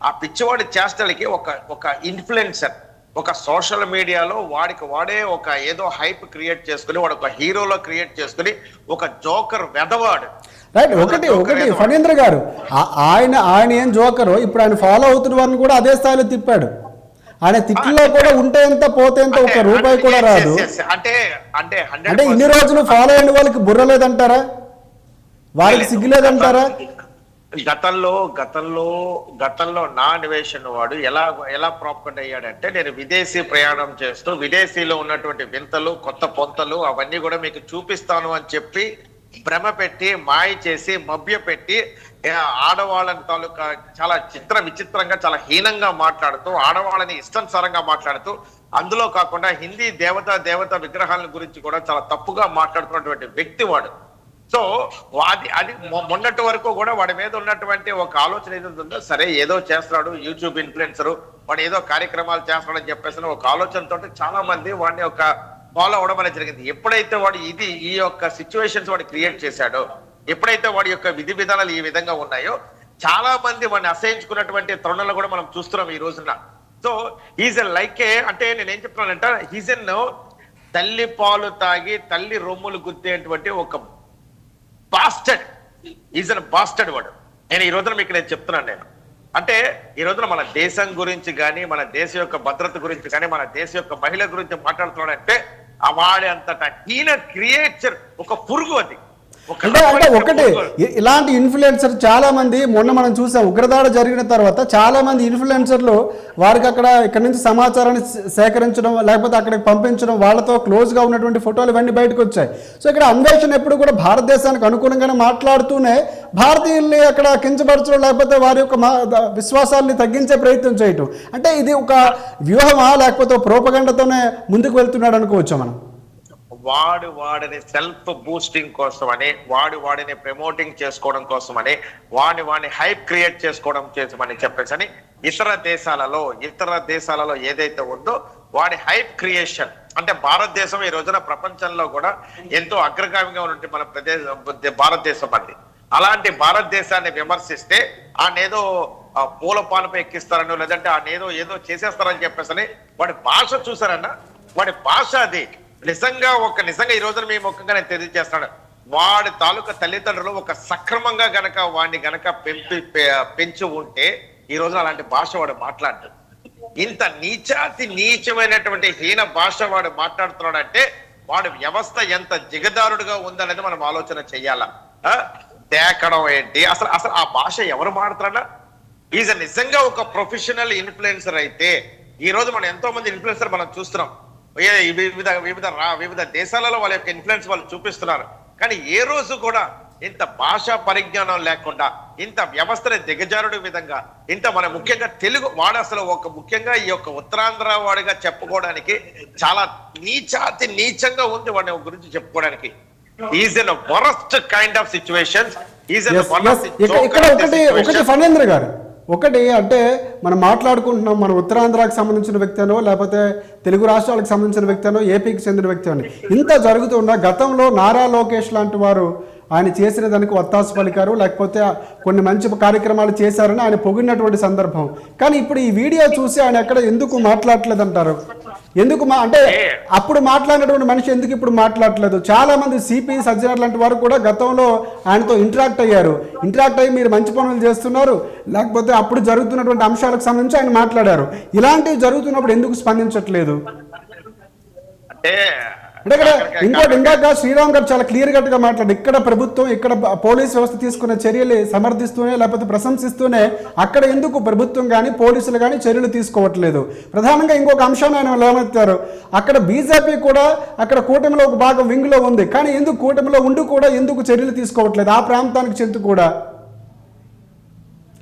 ఆ పిచ్చివాడి చేష్టలకి ఒక ఇన్ఫ్లుయెన్సర్, ఒక సోషల్ మీడియాలో వాడికి వాడే ఒక ఏదో హైప్ క్రియేట్ చేసుకుని, వాడు ఒక హీరోలో క్రియేట్ చేసుకుని ఒక జోకర్ వెదవాడు. రైట్. ఒకటి ఫణీంద్ర గారు, ఆయన ఏం జోకరు, ఇప్పుడు ఆయన ఫాలో అవుతున్న వారిని కూడా అదే స్థాయిలో తిప్పాడు. ఆయన తిట్లో కూడా ఉంటే ఎంత పోతే ఎంత, ఒక రూపాయి కూడా రాదు. అంటే ఇన్ని రోజులు ఫాలో అయిన వాళ్ళకి బుర్ర లేదంటారా, వారికి సిగ్గు లేదంటారా? గతంలో నా అన్వేషణ వాడు ఎలా ప్రాపగండ అయ్యాడంటే, నేను విదేశీ ప్రయాణం చేస్తూ విదేశీలో ఉన్నటువంటి వింతలు, కొత్త పొంతలు అవన్నీ కూడా మీకు చూపిస్తాను అని చెప్పి భ్రమ పెట్టి, మాయ చేసి, మభ్య పెట్టి, ఆడవాళ్ళని తాలూకా చాలా విచిత్రంగా, చాలా హీనంగా మాట్లాడుతూ, ఆడవాళ్ళని ఇష్టానుసారంగా మాట్లాడుతూ, అందులో కాకుండా హిందీ దేవత విగ్రహాల గురించి కూడా చాలా తప్పుగా మాట్లాడుతున్నటువంటి వ్యక్తి వాడు. సో అది మొన్నటి వరకు కూడా వాడి మీద ఉన్నటువంటి ఒక ఆలోచన ఏదైతే ఉందో, సరే ఏదో చేస్తున్నాడు, యూట్యూబ్ ఇన్ఫ్లుయెన్సర్, వాడు ఏదో కార్యక్రమాలు చేస్తున్నాడని చెప్పేసి ఒక ఆలోచనతో చాలా మంది వాడిని ఒక ఫాలో అవడం అనేది జరిగింది. ఎప్పుడైతే వాడు ఈ యొక్క సిచ్యువేషన్స్ వాడు క్రియేట్ చేశాడో, ఎప్పుడైతే వాడి యొక్క విధి విధానాలు ఈ విధంగా ఉన్నాయో, చాలా మంది వాడిని అసహించుకున్నటువంటి తరుణంలో కూడా మనం చూస్తున్నాం ఈ రోజున. సో ఈజ్ లైక్ అంటే నేనేం చెప్తున్నానంటే, ఈజ్ ఎన్ తల్లి పాలు తాగి తల్లి రొమ్ములు గుద్దేటువంటి ఒక బాస్టర్డ్. ఈజ్ అన్ బాస్టర్డ్ వాడు. నేను ఈ రోజున మీకు నేను చెప్తున్నాను. నేను అంటే ఈ రోజున మన దేశం గురించి కానీ, మన దేశం యొక్క భద్రత గురించి కానీ, మన దేశం యొక్క మహిళ గురించి మాట్లాడుతున్నాడంటే, ఆ వాడి అంతటా హీన క్రియేచర్, ఒక పురుగు అది. అంటే ఒకటి ఇలాంటి ఇన్ఫ్లుయెన్సర్ చాలా మంది, మొన్న మనం చూసాం ఉగ్రదాడి జరిగిన తర్వాత చాలా మంది ఇన్ఫ్లుయెన్సర్లు వారికి ఇక్కడ నుంచి సమాచారాన్ని సేకరించడం, లేకపోతే అక్కడికి పంపించడం, వాళ్ళతో క్లోజ్గా ఉన్నటువంటి ఫోటోలు ఇవన్నీ బయటకు వచ్చాయి. సో ఇక్కడ అన్వేషణ ఎప్పుడు కూడా భారతదేశానికి అనుకూలంగానే మాట్లాడుతూనే భారతీయుల్ని అక్కడ కించపరచడం, లేకపోతే వారి యొక్క విశ్వాసాలని తగ్గించే ప్రయత్నం చేయటం, అంటే ఇది ఒక వ్యూహమా, లేకపోతే ప్రోపగండతోనే ముందుకు వెళ్తున్నాడు అనుకోవచ్చా మనం? వాడిని సెల్ఫ్ బూస్టింగ్ కోసమని, వాడిని ప్రమోటింగ్ చేసుకోవడం కోసమని, వాడిని హైప్ క్రియేట్ చేసుకోవడం కోసమని చెప్పేసి ఇతర దేశాలలో ఏదైతే ఉందో వాడి హైప్ క్రియేషన్. అంటే భారతదేశం ఈ రోజున ప్రపంచంలో కూడా ఎంతో అగ్రగామిగా ఉన్నట్టు మన భారతదేశం అండి. అలాంటి భారతదేశాన్ని విమర్శిస్తే ఏదో పూల పాలపై ఎక్కిస్తారనో లేదంటే ఆ ఏదో చేసేస్తారని చెప్పేసి వాడి భాష చూసారన్న, వాడి భాష అది నిజంగా ఈ రోజున మీ ముఖంగా నేను తెలియజేస్తాను. వాడి తాలూకా తల్లిదండ్రులు ఒక సక్రమంగా గనక వాడిని గనక పెంచి ఉంటే ఈ రోజున అలాంటి భాష వాడు మాట్లాడు. ఇంత నీచమైనటువంటి హీన భాష వాడు మాట్లాడుతున్నాడంటే వాడి వ్యవస్థ ఎంత జిగదారుడుగా ఉందనేది మనం ఆలోచన చెయ్యాలా. దేకడం ఏంటి, అసలు ఆ భాష ఎవరు మాట్లాడుతున్నాడా? ఈజ్ నిజంగా ఒక ప్రొఫెషనల్ ఇన్ఫ్లుయెన్సర్ అయితే ఈ రోజు మనం ఎంతో మంది ఇన్ఫ్లుయెన్సర్ మనం చూస్తున్నాం. వివిధ దేశాలలో వాళ్ళ యొక్క ఇన్ఫ్లుయెన్స్ వాళ్ళు చూపిస్తున్నారు. కానీ ఏ రోజు కూడా ఇంత భాషా పరిజ్ఞానం లేకుండా, ఇంత వ్యవస్థని దిగజారుడు విధంగా, ఇంత మన ముఖ్యంగా తెలుగు వాడు అసలు ముఖ్యంగా ఈ యొక్క ఉత్తరాంధ్ర వాడిగా చెప్పుకోవడానికి చాలా నీచంగా ఉంది వాడి గురించి చెప్పుకోవడానికి. Is in worst kind of situations. ఇక్కడ ఒకటి ఫణేంద్ర గారు, ఒకటి అంటే మనం మాట్లాడుకుంటున్నాం, మన ఉత్తరాంధ్రాకి సంబంధించిన వ్యక్తి అనో లేకపోతే తెలుగు రాష్ట్రాలకు సంబంధించిన వ్యక్తి అనో ఏపీకి చెందిన వ్యక్తి అని ఇంత జరుగుతున్నా గతంలో నారా లోకేష్ లాంటి వారు ఆయన చేసిన దానికి ఒత్తాసు పలికారు, లేకపోతే కొన్ని మంచి కార్యక్రమాలు చేశారని ఆయన పొగిడినటువంటి సందర్భం. కానీ ఇప్పుడు ఈ వీడియో చూసి ఆయన ఎక్కడ ఎందుకు మాట్లాడలేదంటారు? ఎందుకు అంటే అప్పుడు మాట్లాడినటువంటి మనిషి ఎందుకు ఇప్పుడు మాట్లాడలేదు? చాలా మంది సిపి సజ్జనార్ లాంటి వారు కూడా గతంలో ఆయనతో ఇంటరాక్ట్ అయ్యి మీరు మంచి పనులు చేస్తున్నారు, లేకపోతే అప్పుడు జరుగుతున్నటువంటి అంశాలకు సంబంధించి ఆయన మాట్లాడారు. ఇలాంటివి జరుగుతున్నప్పుడు ఎందుకు స్పందించట్లేదు? అంటే ఇక్కడ ఇందాక శ్రీరామ్ గారు చాలా క్లియర్ కట్గా మాట్లాడు, ఇక్కడ ప్రభుత్వం ఇక్కడ పోలీస్ వ్యవస్థ తీసుకున్న చర్యలు సమర్థిస్తూనే లేకపోతే ప్రశంసిస్తూనే అక్కడ ఎందుకు ప్రభుత్వం కానీ పోలీసులు కానీ చర్యలు తీసుకోవట్లేదు? ప్రధానంగా ఇంకొక అంశాన్ని ఆయన లేవనెత్తారు, అక్కడ బీజేపీ కూడా అక్కడ కూటమిలో ఒక భాగం వింగ్లో ఉంది, కానీ ఎందుకు కూటమిలో ఉండి కూడా ఎందుకు చర్యలు తీసుకోవట్లేదు ఆ ప్రాంతానికి చెంది కూడా?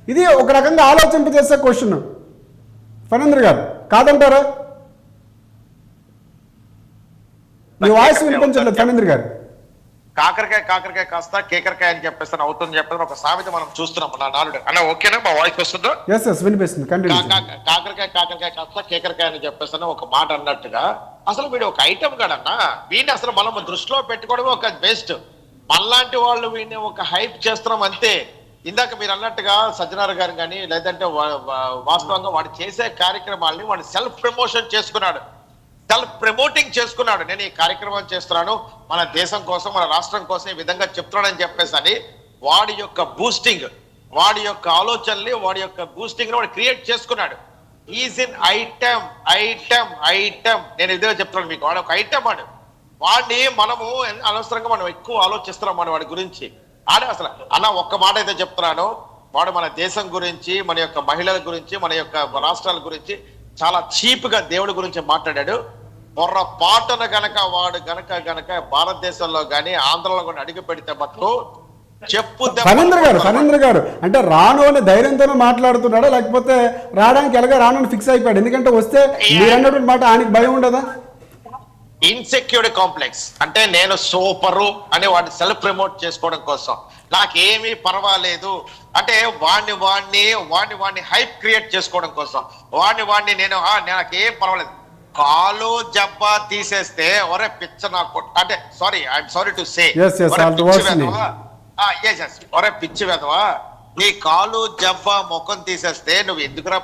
ఇది ఒక రకంగా ఆలోచింపజేసే క్వశ్చన్. ఫణేంద్ర గారు కాదంటారా? మీ వాయిస్ వినిపించట్లేదు ఫణేంద్ర గారు. కాకరకాయ కాస్త కేకరకాయ అని చెప్పేసి అవుతుంది చెప్పేసి ఒక సామెత మనం చూస్తున్నాం. నా నాలుగు అన్న ఓకేనా, మా వాయిస్ వస్తుందో? వినిపిస్తుంది. కాకరకాయ కాస్త కేకరకాయ అని చెప్పేసి ఒక మాట అన్నట్టుగా అసలు వీడు ఒక ఐటమ్ కాడన్నా, వీడిని అసలు మనం దృష్టిలో పెట్టుకోవడం ఒక బెస్ట్. మనలాంటి వాళ్ళు వీడిని ఒక హైప్ చేస్తున్నాం అంతే. ఇందాక మీరు అన్నట్టుగా సజ్జనార్ గారు కానీ లేదంటే వాస్తవంగా వాడు చేసే కార్యక్రమాలని వాడు సెల్ఫ్ ప్రమోషన్ చేసుకున్నాడు, సెల్ఫ్ ప్రమోటింగ్ చేసుకున్నాడు. నేను ఈ కార్యక్రమం చేస్తున్నాను మన దేశం కోసం, మన రాష్ట్రం కోసం ఈ విధంగా చెప్తున్నాడని చెప్పేసి అని వాడి యొక్క బూస్టింగ్, వాడి యొక్క ఆలోచనల్ని, వాడి యొక్క బూస్టింగ్ ని వాడు క్రియేట్ చేసుకున్నాడు. Is in item. నేను ఇదే చెప్తున్నాను మీకు, వాడు ఒక ఐటమ్. వాడిని మనము అనవసరంగా మనం ఎక్కువ ఆలోచిస్తున్నాం మన వాడి గురించి. అసలు అలా ఒక్క మాట అయితే చెప్తున్నాను, వాడు మన దేశం గురించి, మన యొక్క మహిళల గురించి, మన యొక్క రాష్ట్రాల గురించి చాలా చీప్ గా దేవుడి గురించి మాట్లాడాడు. పొర్రపాటున వాడు గనక భారతదేశంలో గాని ఆంధ్రలో కానీ అడుగు పెడితే మటుకు చెప్పు. ఫణేంద్ర గారు అంటే రాను అనే ధైర్యంతోనే మాట్లాడుతున్నాడా, లేకపోతే రావడానికి ఎలాగ రాను ఫిక్స్ అయిపోయాడు? ఎందుకంటే వస్తే మీరు అన్నటువంటి మాట ఆయనకి భయం ఉండదా? ఇన్సెక్యూరిటీ కాంప్లెక్స్ అంటే నేను సూపరు అని వాడిని సెల్ఫ్ ప్రమోట్ చేసుకోవడం కోసం, నాకేమీ పర్వాలేదు అంటే వాడిని హైప్ క్రియేట్ చేసుకోవడం కోసం, వాడిని నేను నాకేం పర్వాలేదు. కాలు జబ్బా తీసేస్తే ఒరే పిచ్చ నాకు అంటే ఐఎమ్ సారీ టు సే ఒరే పిచ్చి వెదవా, నీ కాలు జబ్బా ముఖం తీసేస్తే నువ్వు ఎందుకురా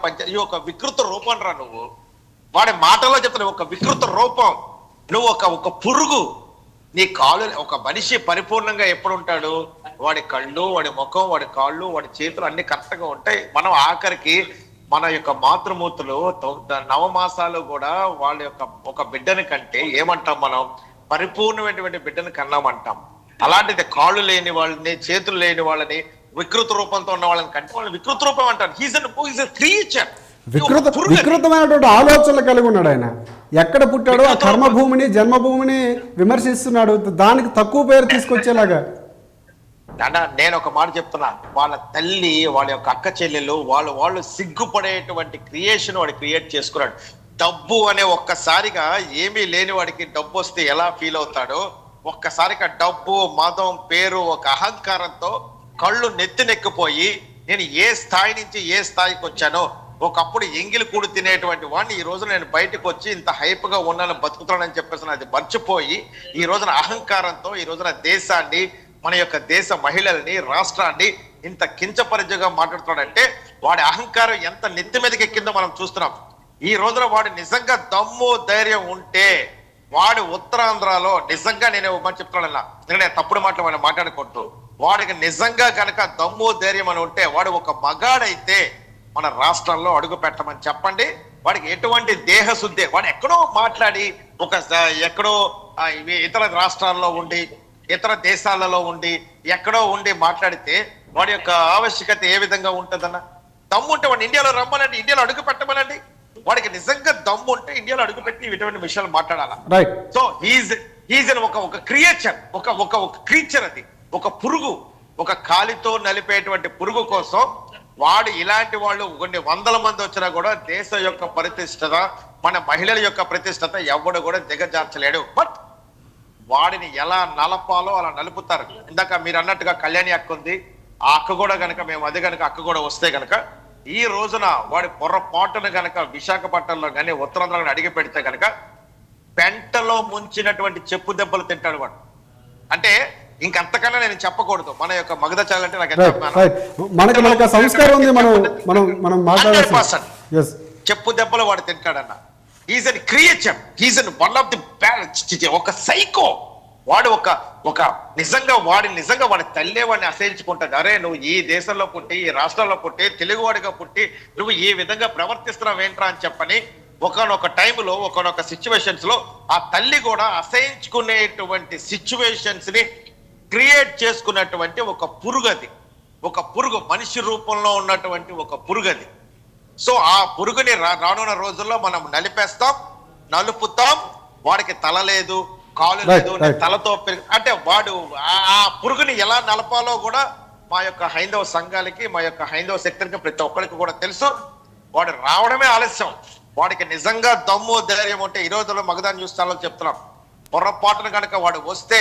ఒక వికృత రూపం రా నువ్వు. వాడి మాటలో చెప్తాను, ఒక వికృత రూపం నువ్వు, ఒక పురుగు. నీ కాలు, ఒక మనిషి పరిపూర్ణంగా ఎప్పుడు ఉంటాడు? వాడి కళ్ళు, వాడి ముఖం, వాడి కాళ్ళు, వాడి చేతులు అన్ని కరెక్ట్ గా ఉంటాయి. మనం ఆఖరికి మన యొక్క మాతృమూర్తులు నవమాసాలు కూడా వాళ్ళ యొక్క ఒక బిడ్డని కంటే ఏమంటాం మనం? పరిపూర్ణమైనటువంటి బిడ్డని కన్నామంటాం. అలాంటిది కాళ్ళు లేని వాళ్ళని, చేతులు లేని వాళ్ళని, వికృత రూపంతో ఉన్న వాళ్ళని కంటే వాళ్ళని వికృత రూపం అంటారు. He's a creature. వికృతమైనటువంటి ఆలోచనలు కలిగి ఉన్నాడు ఆయన. ఎక్కడ పుట్టాడో ఆ కర్మభూమిని, జన్మభూమిని విమర్శిస్తున్నాడు, దానికి తక్కువ పేరు తీసుకొచ్చేలాగా. నేను ఒక మాట చెప్తున్నా, వాళ్ళ తల్లి, వాళ్ళ యొక్క అక్క చెల్లెలు, వాళ్ళు సిగ్గుపడేటువంటి క్రియేషన్ వాడు క్రియేట్ చేసుకున్నాడు. డబ్బు అనే ఒక్కసారిగా ఏమీ లేని వాడికి డబ్బు వస్తే ఎలా ఫీల్ అవుతాడో, ఒక్కసారిగా డబ్బు, మదం, పేరు, ఒక అహంకారంతో కళ్ళు నెత్తినెక్కిపోయి నేను ఏ స్థాయి నుంచి ఏ స్థాయికి వచ్చానో, ఒకప్పుడు ఎంగిలి కూడు తినేటువంటి వాడిని ఈ రోజు నేను బయటకు వచ్చి ఇంత హైప్ గా ఉన్నాను, బతుకుతున్నానని చెప్పేసి అది మర్చిపోయి ఈ రోజున అహంకారంతో ఈ రోజున దేశాన్ని, మన యొక్క దేశ మహిళల్ని, రాష్ట్రాన్ని ఇంత కించపరిచగా మాట్లాడుతున్నాడంటే వాడి అహంకారం ఎంత నెత్తి మీదకి ఎక్కిందో మనం చూస్తున్నాం. ఈ రోజున వాడు నిజంగా దమ్ము ధైర్యం ఉంటే వాడు ఉత్తరాంధ్రలో నిజంగా నేను చెప్తానన్నా, నేను తప్పుడు మాటలు మనం మాట్లాడుకుంటూ వాడికి నిజంగా కనుక దమ్ము ధైర్యం అని ఉంటే వాడు ఒక మగాడైతే మన రాష్ట్రంలో అడుగు పెట్టమని చెప్పండి. వాడికి ఎటువంటి దేహశుద్ధి, వాడు ఎక్కడో మాట్లాడి ఎక్కడో ఇతర రాష్ట్రాల్లో ఉండి ఇతర దేశాలలో ఉండి ఎక్కడో ఉండి మాట్లాడితే వాడి యొక్క ఆవశ్యకత ఏ విధంగా ఉంటుందన్న? దమ్ము ఉంటే వాడిని ఇండియాలో రమ్మనండి, ఇండియాలో అడుగు పెట్టమనండి. వాడికి నిజంగా దమ్ము ఉంటే ఇండియాలో అడుగు పెట్టి ఇటువంటి విషయాలు మాట్లాడాలా. సో హీజ్ ఒక క్రియేచర్, ఒక క్రీచర్, అది ఒక పురుగు, ఒక కాలితో నలిపేటువంటి పురుగు కోసం వాడు ఇలాంటి వాళ్ళు కొన్ని వందల మంది వచ్చినా కూడా దేశం యొక్క ప్రతిష్టత, మన మహిళల యొక్క ప్రతిష్టత ఎవడు కూడా దిగజార్చలేడు. బట్ వాడిని ఎలా నలపాలో అలా నలుపుతారు. ఇందాక మీరు అన్నట్టుగా కళ్యాణి అక్క ఉంది, ఆ అక్క కూడా కనుక మేము అది కనుక అక్క కూడా వస్తే కనుక ఈ రోజున వాడి పొర్రపాటును కనుక విశాఖపట్నంలో కానీ ఉత్తరాంధ్రలో అడిగి పెడితే కనుక పెంటలో ముంచినటువంటి చెప్పు దెబ్బలు తింటాడు వాడు. అంటే ఇంకంతకన్నా నేను చెప్పకూడదు. మన యొక్క మగధ చాలంటే నాకు మనకి సంస్కారం ఉంది, మనం మాట్లాడాలి. చెప్పు దెబ్బలు వాడు తింటాడన్న. Is an creature, is an one of the ఒక సైకో. వాడు ఒక నిజంగా వాడి తల్లే వాడిని అసహించుకుంటాడు. అరే నువ్వు ఈ దేశంలో పుట్టి, ఈ రాష్ట్రంలో పుట్టి, తెలుగువాడిగా పుట్టి నువ్వు ఈ విధంగా ప్రవర్తిస్తున్నావు ఏంట్రా అని చెప్పని ఒకనొక టైంలో ఒకనొక సిచ్యువేషన్స్ లో ఆ తల్లి కూడా అసహించుకునేటువంటి సిచ్యువేషన్స్ ని క్రియేట్ చేసుకున్నటువంటి ఒక పురుగది, ఒక పురుగు, మనిషి రూపంలో ఉన్నటువంటి ఒక పురుగది. సో ఆ పురుగుని రానున్న రోజుల్లో మనం నలుపుతాం. వాడికి తల లేదు, కాలు లేదు, తలతో అంటే వాడు ఆ పురుగుని ఎలా నలపాలో కూడా మా యొక్క హైందవ సంఘాలకి, మా యొక్క హైందవ శక్తులకి, ప్రతి ఒక్కరికి కూడా తెలుసు. వాడు రావడమే ఆలస్యం. వాడికి నిజంగా దమ్ము ధైర్యం ఉంటే ఈ రోజుల్లో మగదాన్ని చూస్తాలో చెప్తున్నాం. పొరపాటును కనుక వాడు వస్తే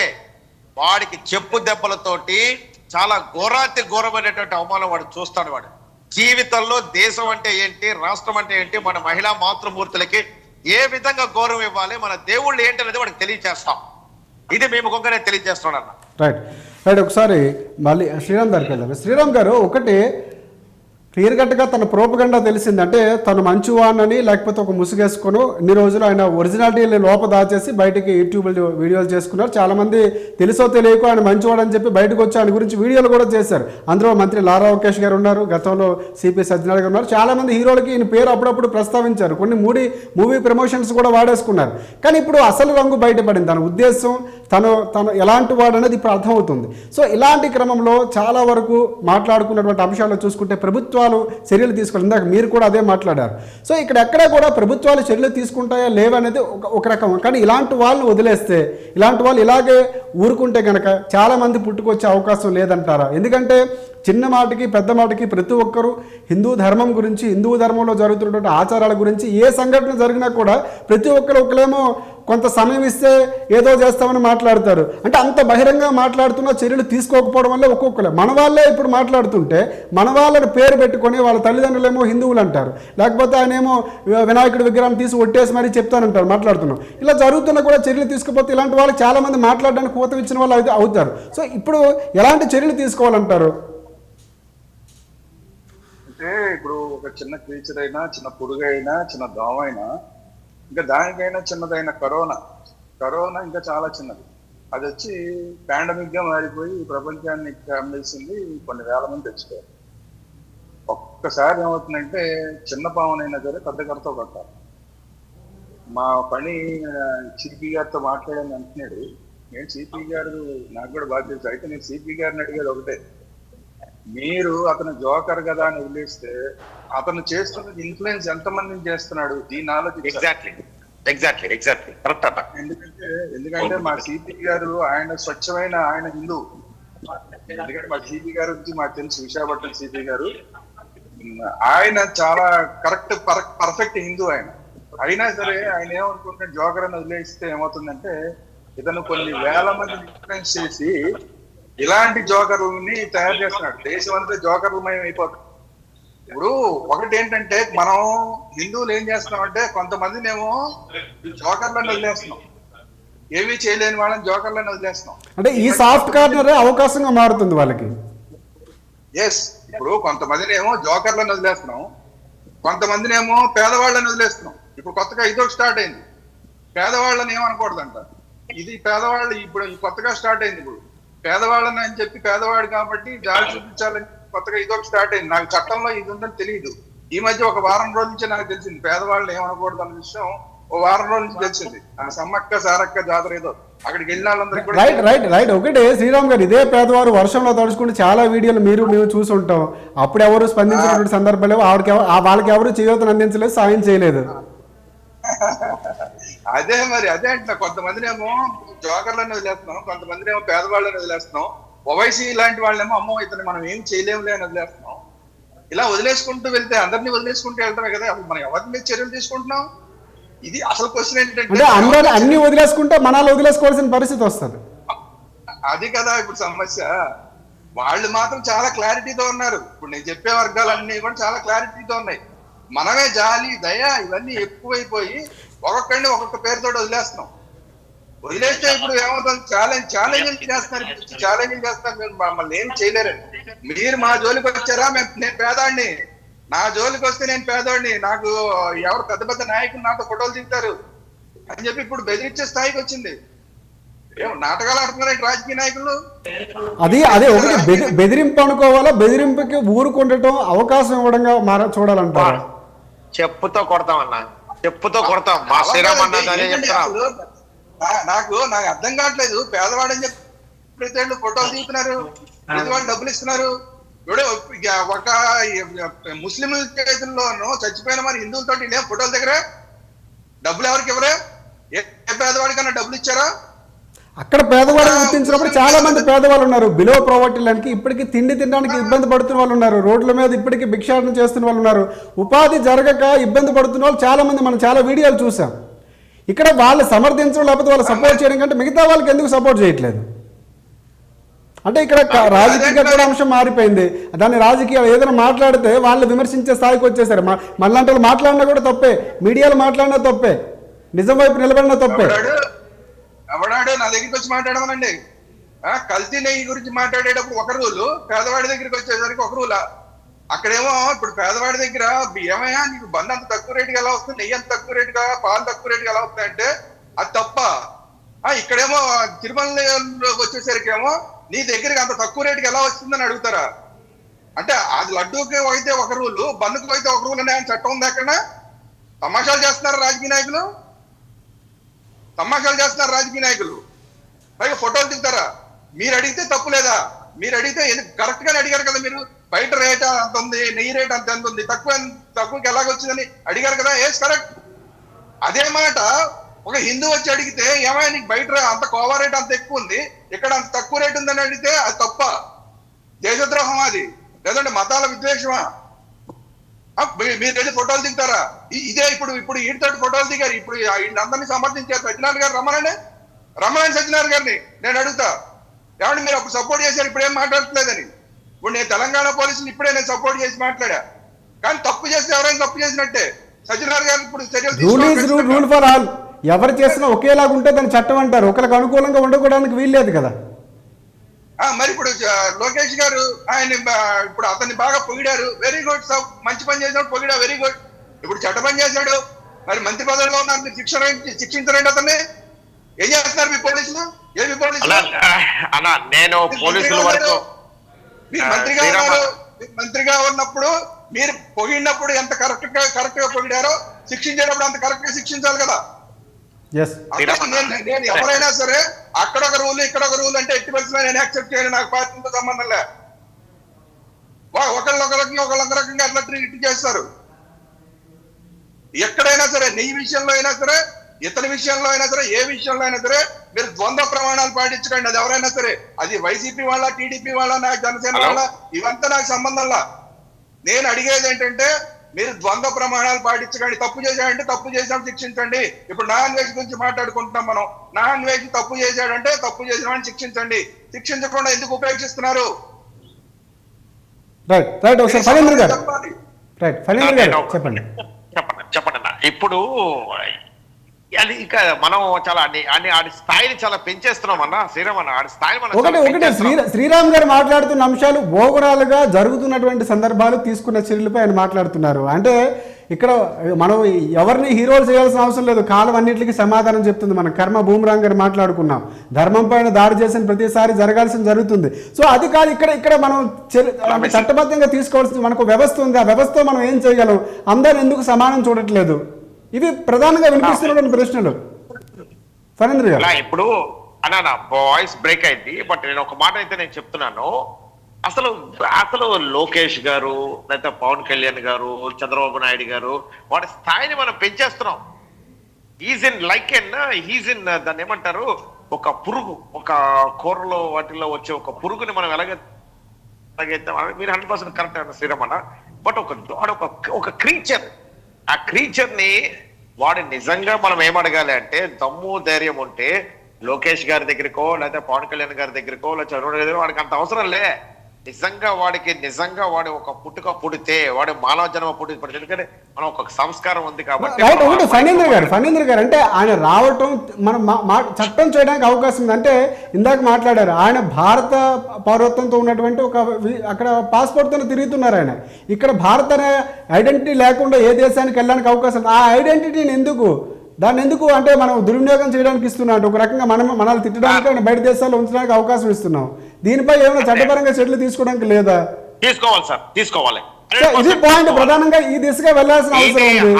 వాడికి చెప్పు దెబ్బలతోటి చాలా ఘోరమైనటువంటి అవమానం వాడు చూస్తాడు. వాడు జీవితంలో దేశం అంటే ఏంటి, రాష్ట్రం అంటే ఏంటి, మన మహిళా మాతృమూర్తులకి ఏ విధంగా గౌరవం ఇవ్వాలి, మన దేవుళ్ళు ఏంటి అనేది వాడికి తెలియజేస్తాం. ఇది మేము కొంకనే తెలియజేస్తున్నాం అన్న. రైట్ ఒకసారి మళ్ళీ శ్రీరామ్ గారికి వెళ్దాం. శ్రీరామ్ గారు, ఒకటి క్లియర్ కట్గా తన ప్రోపగండా తెలిసిందంటే తను మంచివాణ్ణని, లేకపోతే ఒక ముసుగేసుకొని ఇన్ని రోజులు ఆయన ఒరిజినాలిటీ లోప దాచేసి బయటికి యూట్యూబ్ వీడియోలు చేసుకున్నారు. చాలామంది తెలుసో తెలియకో ఆయన మంచివాడని చెప్పి బయటకు వచ్చి ఆయన గురించి వీడియోలు కూడా చేశారు. అందులో మంత్రి లారా లోకేష్ గారు ఉన్నారు, గతంలో సిపి సత్యనారాయణ గారు ఉన్నారు. చాలామంది హీరోలకి ఈయన పేరు అప్పుడప్పుడు ప్రస్తావించారు, కొన్ని మూవీ ప్రమోషన్స్ కూడా వాడేసుకున్నారు. కానీ ఇప్పుడు అసలు రంగు బయటపడింది, తన ఉద్దేశం, తను ఎలాంటి వాడు అనేది ఇప్పుడు అర్థమవుతుంది. సో ఇలాంటి క్రమంలో చాలా వరకు మాట్లాడుకున్నటువంటి అంశాలు చూసుకుంటే ప్రభుత్వాలు చర్యలు తీసుకోవాలి. ఇందాక మీరు కూడా అదే మాట్లాడారు. సో ఇక్కడ ఎక్కడ కూడా ప్రభుత్వాలు చర్యలు తీసుకుంటాయా లేవనేది ఒక రకం. కానీ ఇలాంటి వాళ్ళని వదిలేస్తే, ఇలాంటి వాళ్ళు ఇలాగే ఊరుకుంటే కనుక చాలామంది పుట్టుకొచ్చే అవకాశం లేదంటారా? ఎందుకంటే చిన్న మాటకి పెద్ద మాటకి ప్రతి ఒక్కరూ హిందూ ధర్మం గురించి, హిందూ ధర్మంలో జరుగుతున్నటువంటి ఆచారాల గురించి ఏ సంఘటన జరిగినా కూడా ప్రతి ఒకరేమో కొంత సమయం ఇస్తే ఏదో చేస్తామని మాట్లాడతారు. అంటే అంత బహిరంగ మాట్లాడుతున్నా చర్యలు తీసుకోకపోవడం వల్ల ఒక్కొక్కరు మన వాళ్ళే ఇప్పుడు మాట్లాడుతుంటే మన వాళ్ళని పేరు పెట్టుకొని వాళ్ళ తల్లిదండ్రులేమో హిందువులు అంటారు, లేకపోతే ఆయనేమో వినాయకుడి విగ్రహం తీసి ఒట్టేసి మరీ చెప్తానంటారు, మాట్లాడుతున్నాం. ఇలా జరుగుతున్నా కూడా చర్యలు తీసుకోకపోతే ఇలాంటి వాళ్ళకి చాలామంది మాట్లాడడానికి కూత ఇచ్చిన వాళ్ళు అయితే అవుతారు. సో ఇప్పుడు ఎలాంటి చర్యలు తీసుకోవాలంటారు? అంటే ఇప్పుడు ఒక చిన్న క్రీచర్ అయినా, చిన్న పురుగు అయినా, చిన్న దోమ అయినా, ఇంకా దానికైనా చిన్నదైన కరోనా ఇంకా చాలా చిన్నది. అది వచ్చి పాండమిక్ గా మారిపోయి ప్రపంచాన్ని కమ్మేసింది, కొన్ని వేల మంది తెచ్చుకోవాలి. ఒక్కసారి ఏమవుతుందంటే చిన్న పామునైనా సరే పెద్ద కర్రతో కొట్టాలి. మా పని సిపి గారితో మాట్లాడని అంటున్నాడు. నేను సిపి గారు నాకు కూడా బాగా తెలుసు. అయితే నేను సిపి గారిని అడిగేది ఒకటే, మీరు అతను జోకర్ కదా అని వదిలేస్తే అతను చేస్తున్న ఇన్ఫ్లుయెన్స్ ఎంతమందిని చేస్తున్నాడు దీన్ని ఆలోచించాలి. ఎందుకంటే మా సిపి గారు ఆయన స్వచ్ఛమైన, ఆయన హిందూ. ఎందుకంటే మా సిపి గారి గురించి మాకు తెలుసు, విశాఖపట్నం సిపి గారు ఆయన చాలా పర్ఫెక్ట్ హిందూ ఆయన. అయినా సరే ఆయన ఏమనుకుంటే జోకర్ అని వదిలేస్తే ఏమవుతుందంటే ఇతను కొన్ని వేల మందిని ఇన్ఫ్లుయెన్స్ చేసి ఇలాంటి జోకర్లని తయారు చేస్తున్నాడు. దేశం అంతా జోకర్లమయం అయిపోతుంది. ఇప్పుడు ఒకటి ఏంటంటే మనం హిందువులు ఏం చేస్తున్నామంటే కొంతమందినేమో జోకర్లను వదిలేస్తున్నాం, ఏమీ చేయలేని వాళ్ళని జోకర్లను వదిలేస్తున్నాం. అంటే ఈ సాఫ్ట్ కార్నర్ అవకాశంగా మారుతుంది వాళ్ళకి. ఎస్, ఇప్పుడు కొంతమందినేమో జోకర్లను వదిలేస్తున్నాం, కొంతమందినేమో పేదవాళ్ళని వదిలేస్తున్నాం. ఇప్పుడు కొత్తగా ఇదొక స్టార్ట్ అయింది, పేదవాళ్ళని ఏమనకూడదంట. ఇది పేదవాళ్ళు ఇప్పుడు కొత్తగా స్టార్ట్ అయింది. ఇప్పుడు పేదవాళ్ళని అని చెప్పి పేదవాడు కాబట్టి జాలి చూపించాలని కొత్తగా ఇదొక స్టార్ట్ అయింది. నాకు చట్టంలో ఇది ఉందని తెలియదు. ఈ మధ్య ఒక వారం రోజుల నుంచి నాకు తెలిసింది పేదవాళ్ళని ఏమనకూడదు అన్న విషయం. ఓ వారం రోజుల నుంచి తెలిసింది. ఆ సమ్మక్క సారక్క జాతర ఏదో అక్కడికి వెళ్ళిన వాళ్ళందరికీ కూడా రైట్ రైట్ రైట్ ఒకటే శ్రీరామ్ గారు, ఇదే పేదవారు వర్షంలో తడుచుకుంటే చాలా వీడియోలు మేము చూసి ఉంటాం. అప్పుడు ఎవరు స్పందించినటువంటి సందర్భాలు వాళ్ళకి ఎవరు చేయూతను అందించలేదు, సాయం చేయలేదు. అదే మరి అదే అంటున్నా, కొంతమందినేమో జోకర్లను వదిలేస్తున్నాం, కొంతమందినేమో పేదవాళ్ళని వదిలేస్తున్నాం, ఓవైసీ లాంటి వాళ్ళేమో అమ్మో ఇతను మనం ఏం చేయలేములే అని వదిలేస్తున్నాం. ఇలా వదిలేసుకుంటూ వెళ్తే అందరినీ వదిలేసుకుంటూ వెళ్తామే కదా, అసలు మనం ఎవరి మీద చర్యలు తీసుకుంటున్నాం? ఇది అసలు క్వశ్చన్ ఏంటంటే అందరూ అన్ని వదిలేసుకుంటే మనాలు వదిలేసుకోవాల్సిన పరిస్థితి వస్తుంది. అది కదా ఇప్పుడు సమస్య. వాళ్ళు మాత్రం చాలా క్లారిటీతో ఉన్నారు. ఇప్పుడు నేను చెప్పే వర్గాలన్నీ కూడా చాలా క్లారిటీతో ఉన్నాయి. మనమే జాలి దయ ఇవన్నీ ఎక్కువైపోయి ఒక్కొక్కడిని ఒక్కొక్క పేరుతో వదిలేస్తున్నాం. వదిలేస్తే ఇప్పుడు ఏమవుతుంది, ఛాలెంజ్ చేస్తున్నారు. మీరు మమ్మల్ని ఏం చేయలేరండి. మీరు మా జోలికి వచ్చారా, నేను పేదాడిని, నా జోలికి వస్తే నేను పేదోడిని, నాకు ఎవరు పెద్ద పెద్ద నాయకులు నాతో ఫోటోలు దిగుతారు అని చెప్పి ఇప్పుడు బెదిరించే స్థాయికి వచ్చింది. ఏం నాటకాలు ఆడుతున్నారంటే రాజకీయ నాయకులు. అదే ఒకటి బెదిరింపు అనుకోవాలా, బెదిరింపుకి ఊరుకుండటం అవకాశం ఇవ్వడంగా చూడాలంటారు. చెప్పుతో కొడతామన్నా, చెప్పుతో కొడతాం. మా శ్రీరామ్ అన్న అదే చెప్తాం. నాకు అర్థం కావట్లేదు. పేదవాడని చెప్పి ప్రతి ఫోటోలు దిగుతున్నారు, ప్రతి వాళ్ళు డబ్బులు ఇస్తున్నారు. ఇప్పుడు ఒక ముస్లింల చేతుల్లోనూ చచ్చిపోయిన మరి హిందువులతో ఫోటోల దగ్గర డబ్బులు ఎవరికి ఇవ్వరే? ఏ పేదవాడికన్నా డబ్బులు ఇచ్చారా? అక్కడ పేదవాళ్ళని గుర్తించినప్పుడు చాలా మంది పేదవాళ్ళు ఉన్నారు. బిలో ప్రావర్టీ లైన్కి ఇప్పటికీ తిండి తినడానికి ఇబ్బంది పడుతున్న వాళ్ళు ఉన్నారు. రోడ్ల మీద ఇప్పటికీ భిక్షాటన చేస్తున్న వాళ్ళు ఉన్నారు. ఉపాధి జరగక ఇబ్బంది పడుతున్న వాళ్ళు చాలా మంది మనం చాలా వీడియోలు చూసాం. ఇక్కడ వాళ్ళు సమర్థించడం లేకపోతే వాళ్ళు సపోర్ట్ చేయడం కంటే మిగతా వాళ్ళకి ఎందుకు సపోర్ట్ చేయట్లేదు అంటే ఇక్కడ రాజకీయ కూడా అంశం మారిపోయింది. దాన్ని రాజకీయాలు ఏదైనా మాట్లాడితే వాళ్ళు విమర్శించే స్థాయికి వచ్చేసారు. మళ్ళంటే మాట్లాడినా కూడా తప్పే, మీడియాలో మాట్లాడినా తప్పే, నిజం వైపు నిలబడినా తప్పే. ఎవడాడు నా దగ్గరికి వచ్చి మాట్లాడమనండి. కల్తీ నెయ్యి గురించి మాట్లాడేటప్పుడు ఒక రూలు, పేదవాడి దగ్గరికి వచ్చేసరికి ఒక రూలా. అక్కడేమో ఇప్పుడు పేదవాడి దగ్గర ఏమయ్యా నీకు బంద్ అంత తక్కువ రేటుకి ఎలా వస్తుంది, నెయ్యి అంత తక్కువ రేటుగా, పాలు తక్కువ రేటుకి ఎలా వస్తాయంటే అది తప్ప. ఇక్కడేమో తిరుమల వచ్చేసరికి ఏమో నీ దగ్గరికి అంత తక్కువ రేటుకి ఎలా వస్తుందని అడుగుతారా? అంటే అది లడ్డూకి అయితే ఒక రూలు, బన్నుకు అయితే ఒక రూల్ అనే చట్టం ఉంది. అక్కడ తమాషాలు చేస్తున్నారు రాజకీయ నాయకులు, తమాషాలు చేస్తున్నారు రాజకీయ నాయకులు. పైగా ఫోటోలు దిగుతారా? మీరు అడిగితే తప్పు లేదా? మీరు అడిగితే కరెక్ట్ గానే అడిగారు కదా. మీరు బయట రేట్ అంత ఉంది, నెయ్యి రేట్ అంత ఎంత ఉంది, తక్కువకి ఎలాగొచ్చిందని అడిగారు కదా. ఏస్ కరెక్ట్. అదే మాట ఒక హిందూ వచ్చి అడిగితే ఏమైనా నీకు బయట అంత కోవా రేట్ అంత ఎక్కువ ఉంది, ఇక్కడ అంత తక్కువ రేట్ ఉందని అడిగితే అది తప్ప, దేశద్రోహం అది, లేదంటే మతాల విద్వేషమా? మీరు వెళ్ళి ఫోటోలు దిగుతారా? ఇదే ఇప్పుడు ఈడితోటి ఫోటోలు దిగారు. ఇప్పుడు అందరినీ సమర్థించారు. సత్యనారాయణ గారు రమ్మనండి సత్యనారాయణ గారిని. నేను అడుగుతా, ఏమంటే మీరు అప్పుడు సపోర్ట్ చేశారు, ఇప్పుడు ఏం మాట్లాడట్లేదని. ఇప్పుడు నేను తెలంగాణ పోలీసులు ఇప్పుడే నేను సపోర్ట్ చేసి మాట్లాడా, కానీ తప్పు చేస్తే ఎవరైనా తప్పు చేసినట్టే. సత్యనారాయణ గారు ఇప్పుడు చర్యలు రూల్ ఫర్ ఆల్, ఎవరు చేసినా ఒకేలాగా ఉంటే దాని చట్టం అంటారు. ఒకరికి అనుకూలంగా ఉండకూడడానికి వీల్లేదు కదా. మరి ఇప్పుడు లోకేష్ గారు ఆయన ఇప్పుడు అతన్ని బాగా పొగిడారు, వెరీ గుడ్. మంచి పని చేసినాడు, పొగిడా, వెరీ గుడ్. ఇప్పుడు చెడ్డ పని చేశాడు, మరి మంత్రి పదవిలో ఉన్నారు, మీరు శిక్షించరండి అతన్ని. ఏం చేస్తున్నారు మీ పోలీసులు? ఏమి పోలీసులు అన్నా, నేను పోలీసుల వరకు మీరు మంత్రిగా ఉన్నప్పుడు మీరు పొగిడినప్పుడు ఎంత కరెక్ట్ గా పొగిడారో, శిక్షించేటప్పుడు అంత కరెక్ట్ గా శిక్షించాలి కదా. నేను ఎవరైనా సరే అక్కడ ఒక రూల్ ఇక్కడ ఒక రూల్ అంటే ఎట్టి పరిస్థితుల్లో నేను యాక్సెప్ట్ చేయను. నాకు పార్టీతో సంబంధం లే. ఒకళ్ళొక రకంగా అట్లా ట్రీట్ చేస్తారు. ఎక్కడైనా సరే, నెయ్యి విషయంలో అయినా సరే, ఇతని విషయంలో అయినా సరే, ఏ విషయంలో అయినా సరే మీరు ద్వంద్వ ప్రమాణాలు పాటించకండి. అది ఎవరైనా సరే, అది వైసీపీ వాళ్ళ, టీడీపీ వాళ్ళ, నాకు జనసేన వాళ్ళ, ఇవంతా నాకు సంబంధంలా. నేను అడిగేది ఏంటంటే మీరు ద్వంద్వ ప్రమాణాలు పాటించకండి. తప్పు చేశాడంటే తప్పు చేసాం శిక్షించండి. ఇప్పుడు నాన్ వెజ్ గురించి మాట్లాడుకుంటున్నాం మనం. నాన్ వెజ్ తప్పు చేశాడంటే తప్పు చేసిన వాడిని శిక్షించండి. శిక్షించకుండా ఎందుకు ఉపేక్షిస్తున్నారు? చెప్పండి. చెప్పండి. ఇప్పుడు అది ఇంకా మనం చాలా ఆడి స్థాయిని చాలా పెంచేస్తున్నాం అన్న శ్రీరామ్ అన్న, ఆడి స్థాయిని మనం ఒకటే చాలా ఒకటే పెంచేస్తున్నాం. శ్రీరామ్ గారు మాట్లాడుతున్న అంశాలు ఓవరాల్గా జరుగుతున్నటువంటి సందర్భాలు తీసుకున్న చర్యలపై ఆయన మాట్లాడుతున్నారు. అంటే ఇక్కడ మనం ఎవరిని హీరోలు చేయాల్సిన అవసరం లేదు, కాలం అన్నింటికి సమాధానం చెప్తుంది. మనం కర్మ భూమిరాంగ్ గారు మాట్లాడుకున్నాం, ధర్మం పైన దాడి చేసిన ప్రతిసారి జరగాల్సిన జరుగుతుంది. సో అది కాదు ఇక్కడ మనం చట్టబద్ధంగా తీసుకోవాల్సింది మనకు వ్యవస్థ ఉంది. ఆ వ్యవస్థ మనం ఏం చేయగలం, అందరూ ఎందుకు సమానం చూడట్లేదు, ఇవి ప్రధానంగా వినిపిస్తున్నటువంటి ప్రశ్నలు. ఫణీంద్ర గారు ఇప్పుడు అన్నా వాయిస్ బ్రేక్ అయింది, బట్ నేను ఒక మాట అయితే నేను చెప్తున్నాను. అసలు లోకేష్ గారు లేకపోతే పవన్ కళ్యాణ్ గారు చంద్రబాబు నాయుడు గారు వాడి స్థాయిని మనం పెంచేస్తున్నాం. ఈజ్ ఇన్ దాన్ని ఏమంటారు, ఒక పురుగు, ఒక కూరలో వాటిల్లో వచ్చే ఒక పురుగుని మనం ఎలాగైతే మీరు 100% కరెక్ట్ అన్న శ్రీరమణ. బట్ ఒక క్రీచర్, ఆ క్రీచర్ ని వాడు నిజంగా మనం ఏమడగాలి అంటే దమ్ము ధైర్యం ఉంటే లోకేష్ గారి దగ్గరకో లేకపోతే పవన్ కళ్యాణ్ గారి దగ్గరకో లేకపోతే చంద్రబాబు దగ్గర వాడికి అంత అవసరం లే. నిజంగా వాడు ఒక పుట్టుక పుడితే వాడు మానవ జన్మ పుట్టి, ఎందుకంటే మనం ఒక సంస్కారం ఉంది కాబట్టి. ఒకటి ఫణీంద్ర గారు అంటే ఆయన రావటం మనం చట్టం చేయడానికి అవకాశం ఉంది. అంటే ఇందాక మాట్లాడారు, ఆయన భారత పౌరత్వంతో ఉన్నటువంటి అక్కడ పాస్పోర్ట్తో తిరుగుతున్నారు. ఆయన ఇక్కడ భారత అనే ఐడెంటిటీ లేకుండా ఏ దేశానికి వెళ్ళడానికి అవకాశం, ఆ ఐడెంటిటీని దాన్ని ఎందుకు అంటే మనం దుర్వినియోగం చేయడానికి ఇస్తున్నాం. ఒక రకంగా మనల్ని తిట్టడానికి బయట దేశాల్లో ఉంచడానికి అవకాశం ఇస్తున్నాం. దీనిపై ఏమైనా చట్టపరంగా చర్యలు తీసుకోవడానికి లేదా? తీసుకోవాలి సార్, తీసుకోవాలి. ఇది పాయింట్, ప్రధానంగా ఈ దిశగా వెళ్లాల్సిన అవసరం ఉంది.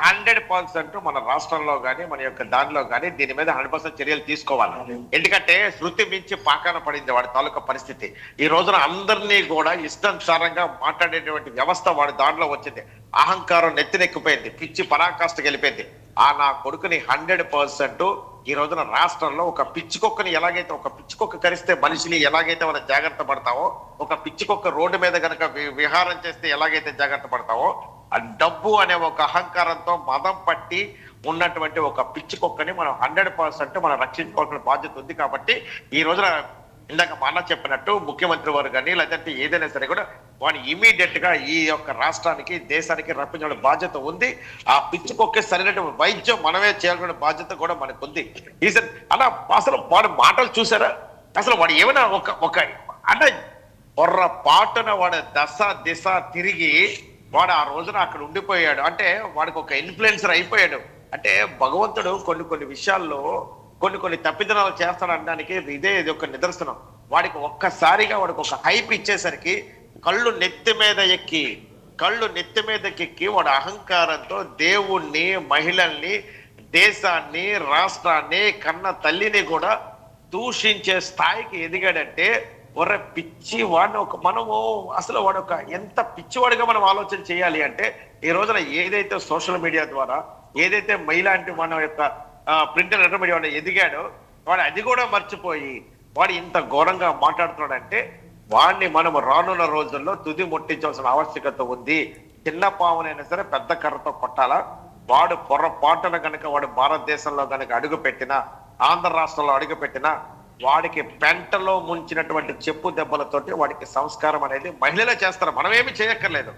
100% మన రాష్ట్రంలో గానీ మన యొక్క దానిలో గానీ దీని మీద 100% చర్యలు తీసుకోవాలి. ఎందుకంటే శృతి మించి పాకాన పడింది వాడి తాలూకా పరిస్థితి. ఈ రోజున అందరినీ కూడా ఇష్టానుసారంగా మాట్లాడేటువంటి వ్యవస్థ వాడి దాంట్లో వచ్చింది. అహంకారం నెత్తినెక్కిపోయింది, పిచ్చి పరాకాష్ఠకి వెళ్ళిపోయింది. నా కొడుకుని 100% ఈ రోజున రాష్ట్రంలో ఒక పిచ్చికొక్కని ఎలాగైతే ఒక పిచ్చికొక్క కరిస్తే మనిషిని ఎలాగైతే మనం జాగ్రత్త పడతామో, ఒక పిచ్చికొక్క రోడ్డు మీద కనుక విహారం చేస్తే ఎలాగైతే జాగ్రత్త పడతామో, ఆ డబ్బు అనే ఒక అహంకారంతో మదం పట్టి ఉన్నటువంటి ఒక పిచ్చికొక్కని మనం 100% మనం రక్షించుకోవాల్సిన బాధ్యత ఉంది. కాబట్టి ఈ రోజున ఇందాక మా అన్న చెప్పినట్టు ముఖ్యమంత్రి వారు కానీ లేదంటే ఏదైనా సరే కూడా వాడిని ఇమీడియట్ గా ఈ యొక్క రాష్ట్రానికి దేశానికి రప్పించడం బాధ్యత ఉంది. ఆ పిచ్చికొక్కే సరైనటువంటి వైద్యం మనమే చేయాల్సిన బాధ్యత కూడా మనకు ఉంది. అలా అసలు వాడి మాటలు చూసారా, అసలు వాడు ఏమైనా ఒక అంటే పొర్రపాటున వాడు దిశ తిరిగి వాడు ఆ రోజున అక్కడ ఉండిపోయాడు. అంటే వాడికి ఒక ఇన్ఫ్లుయెన్సర్ అయిపోయాడు. అంటే భగవంతుడు కొన్ని విషయాల్లో కొన్ని తప్పిదనాలు చేస్తాడనడానికి ఇది ఒక నిదర్శనం. వాడికి ఒక్కసారిగా వాడికి ఒక హైప్ ఇచ్చేసరికి కళ్ళు నెత్తి మీదకి ఎక్కి వాడు అహంకారంతో దేవుణ్ణి, మహిళల్ని, దేశాన్ని, రాష్ట్రాన్ని, కన్న తల్లిని కూడా దూషించే స్థాయికి ఎదిగాడంటే పిచ్చి వాడిని మనము అసలు వాడు ఎంత పిచ్చివాడిగా మనం ఆలోచన చేయాలి అంటే ఈ రోజున ఏదైతే సోషల్ మీడియా ద్వారా ఏదైతే మహిళాంటి మన యొక్క ప్రింట్ అండ్ ఎలక్ట్రానిక్ మీడియా ఎదిగాడో వాడు అది కూడా మర్చిపోయి వాడు ఇంత ఘోరంగా మాట్లాడుతున్నాడంటే వాడిని మనం రానున్న రోజుల్లో తుది ముట్టించాల్సిన ఆవశ్యకత ఉంది. చిన్న పావునైనా సరే పెద్ద కర్రతో కొట్టాలా. వాడు పొరపాటున కనుక వాడు భారతదేశంలో కనుక అడుగు పెట్టినా, ఆంధ్ర రాష్ట్రంలో అడుగు పెట్టినా వాడికి పెంటలో ముంచినటువంటి చెప్పు దెబ్బలతోటి వాడికి సంస్కారం అనేది మహిళలే చేస్తారు. మనమేమి చేయక్కర్లేదు,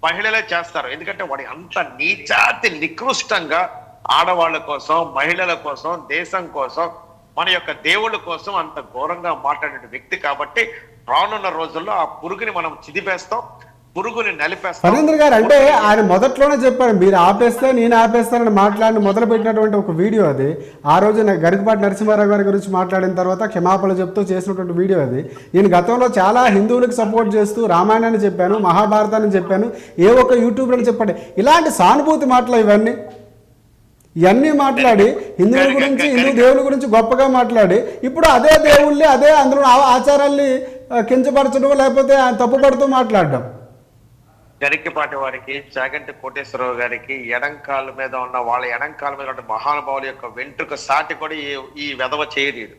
మహిళలే చేస్తారు. ఎందుకంటే వాడి అంత నీచాతి నికృష్టంగా ఆడవాళ్ళ కోసం, మహిళల కోసం, దేశం కోసం, మన యొక్క దేవుళ్ళ కోసం అంత ఘోరంగా మాట్లాడే వ్యక్తి. కాబట్టి రానున్న రోజుల్లో ఆ పురుగుని మనం చిదిపేస్తాం, పురుగుని నలిపేస్తాం. ఫణీంద్ర గారు అంటే ఆయన మొదట్లోనే చెప్పారు, మీరు ఆపేస్తే నేను ఆపేస్తానని మాట్లాడి మొదలు పెట్టినటువంటి ఒక వీడియో అది. ఆ రోజు గరికపాటి నరసింహారావు గారి గురించి మాట్లాడిన తర్వాత క్షమాపణలు చెప్తూ చేసినటువంటి వీడియో అది. నేను గతంలో చాలా హిందువులకు సపోర్ట్ చేస్తూ రామాయణాన్ని చెప్పాను, మహాభారతాన్ని చెప్పాను, ఏ ఒక్క యూట్యూబ్లో చెప్పండి. ఇలాంటి సానుభూతి మాటలు ఇవన్నీ మాట్లాడి హిందువుల గురించి, హిందూ దేవుల గురించి గొప్పగా మాట్లాడి ఇప్పుడు అదే దేవుళ్ళని, అదే అందులో ఆచారాల్ని కించపరచడం లేకపోతే తప్పుపడుతూ మాట్లాడడం. గరికపాటి వారికి, చాగంటి కోటేశ్వరరావు గారికి ఎడంకాల మీద ఉన్న వాళ్ళ ఎడంకాల మీద ఉన్న మహానుభావుల యొక్క వెంట్రుక సాటి కూడా ఈ వెధవ చేయలేదు.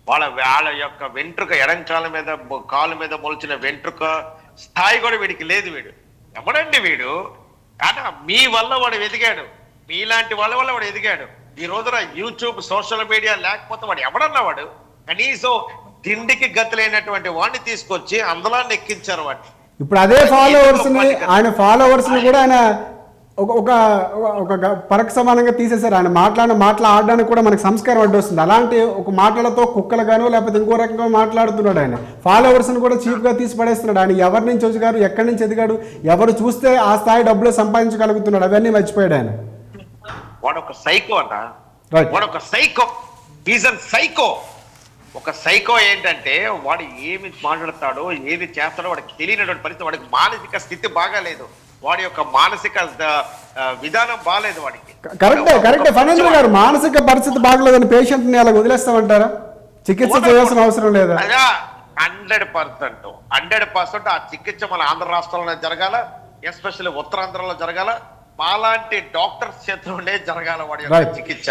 వాళ్ళ యొక్క వెంట్రుక ఎడంకాల మీద కాలు మీద మొలిచిన వెంట్రుక స్థాయి కూడా వీడికి లేదు. వీడు ఎవడండి వీడు? కానీ మీ వల్ల వాడు ఎదిగాడు, మీలాంటి వాళ్ళ వల్ల వాడు ఎదిగాడు. ఈ రోజున యూట్యూబ్, సోషల్ మీడియా లేకపోతే వాడు ఎవడన్నా వాడు కనీసం తిండికి గతి లేనటువంటి వాడిని తీసుకొచ్చి అందులో ఎక్కించారు వాడిని. ఇప్పుడు అదే ఫాలోవర్స్ ని, ఆయన ఫాలోవర్స్ ని కూడా ఆయన ఒక ఒక పరకు సమానంగా తీసేశారు. ఆయన మాట్లాడడానికి కూడా మనకు సంస్కారం అడ్డు వస్తుంది. అలాంటి ఒక మాటలతో కుక్కలు గాను లేకపోతే ఇంకో రకంగా మాట్లాడుతున్నాడు. ఆయన ఫాలోవర్స్ని కూడా చీప్గా తీసి పడేస్తున్నాడు. ఆయన ఎవరి నుంచి వచ్చారు, ఎక్కడి నుంచి ఎదిగాడు, ఎవరు చూస్తే ఆ స్థాయి డబ్బులు సంపాదించగలుగుతున్నాడు, అవన్నీ మర్చిపోయాడు ఆయన. వాడు ఒక సైకో అన్న, రైట్. వాడు ఒక సైకో, ఈజన్ సైకో. ఒక సైకో ఏంటంటే వాడు ఏమి మాట్లాడతాడో ఏది చేస్తాడో వాడికి తెలియనటువంటి పరిస్థితి. వాడికి మానసిక స్థితి బాగాలేదు, వాడి యొక్క మానసిక విధానం బాగాలేదు వాడికి. కరెక్టే ఫణీంద్ర గారు, మానసిక పరిస్థితి బాగలేదని పేషెంట్ని అలా వదిలేస్తామంటారా? చికిత్స చేయాల్సిన అవసరం లేదా? 100% ఆ చికిత్స మన ఆంధ్ర రాష్ట్రంలో జరగాల, ఎస్పెషల్లీ ఉత్తరాంధ్రలో జరగాల, మాలాంటి డాక్టర్స్ చేతిలోనే జరగాల వాడి యొక్క చికిత్స.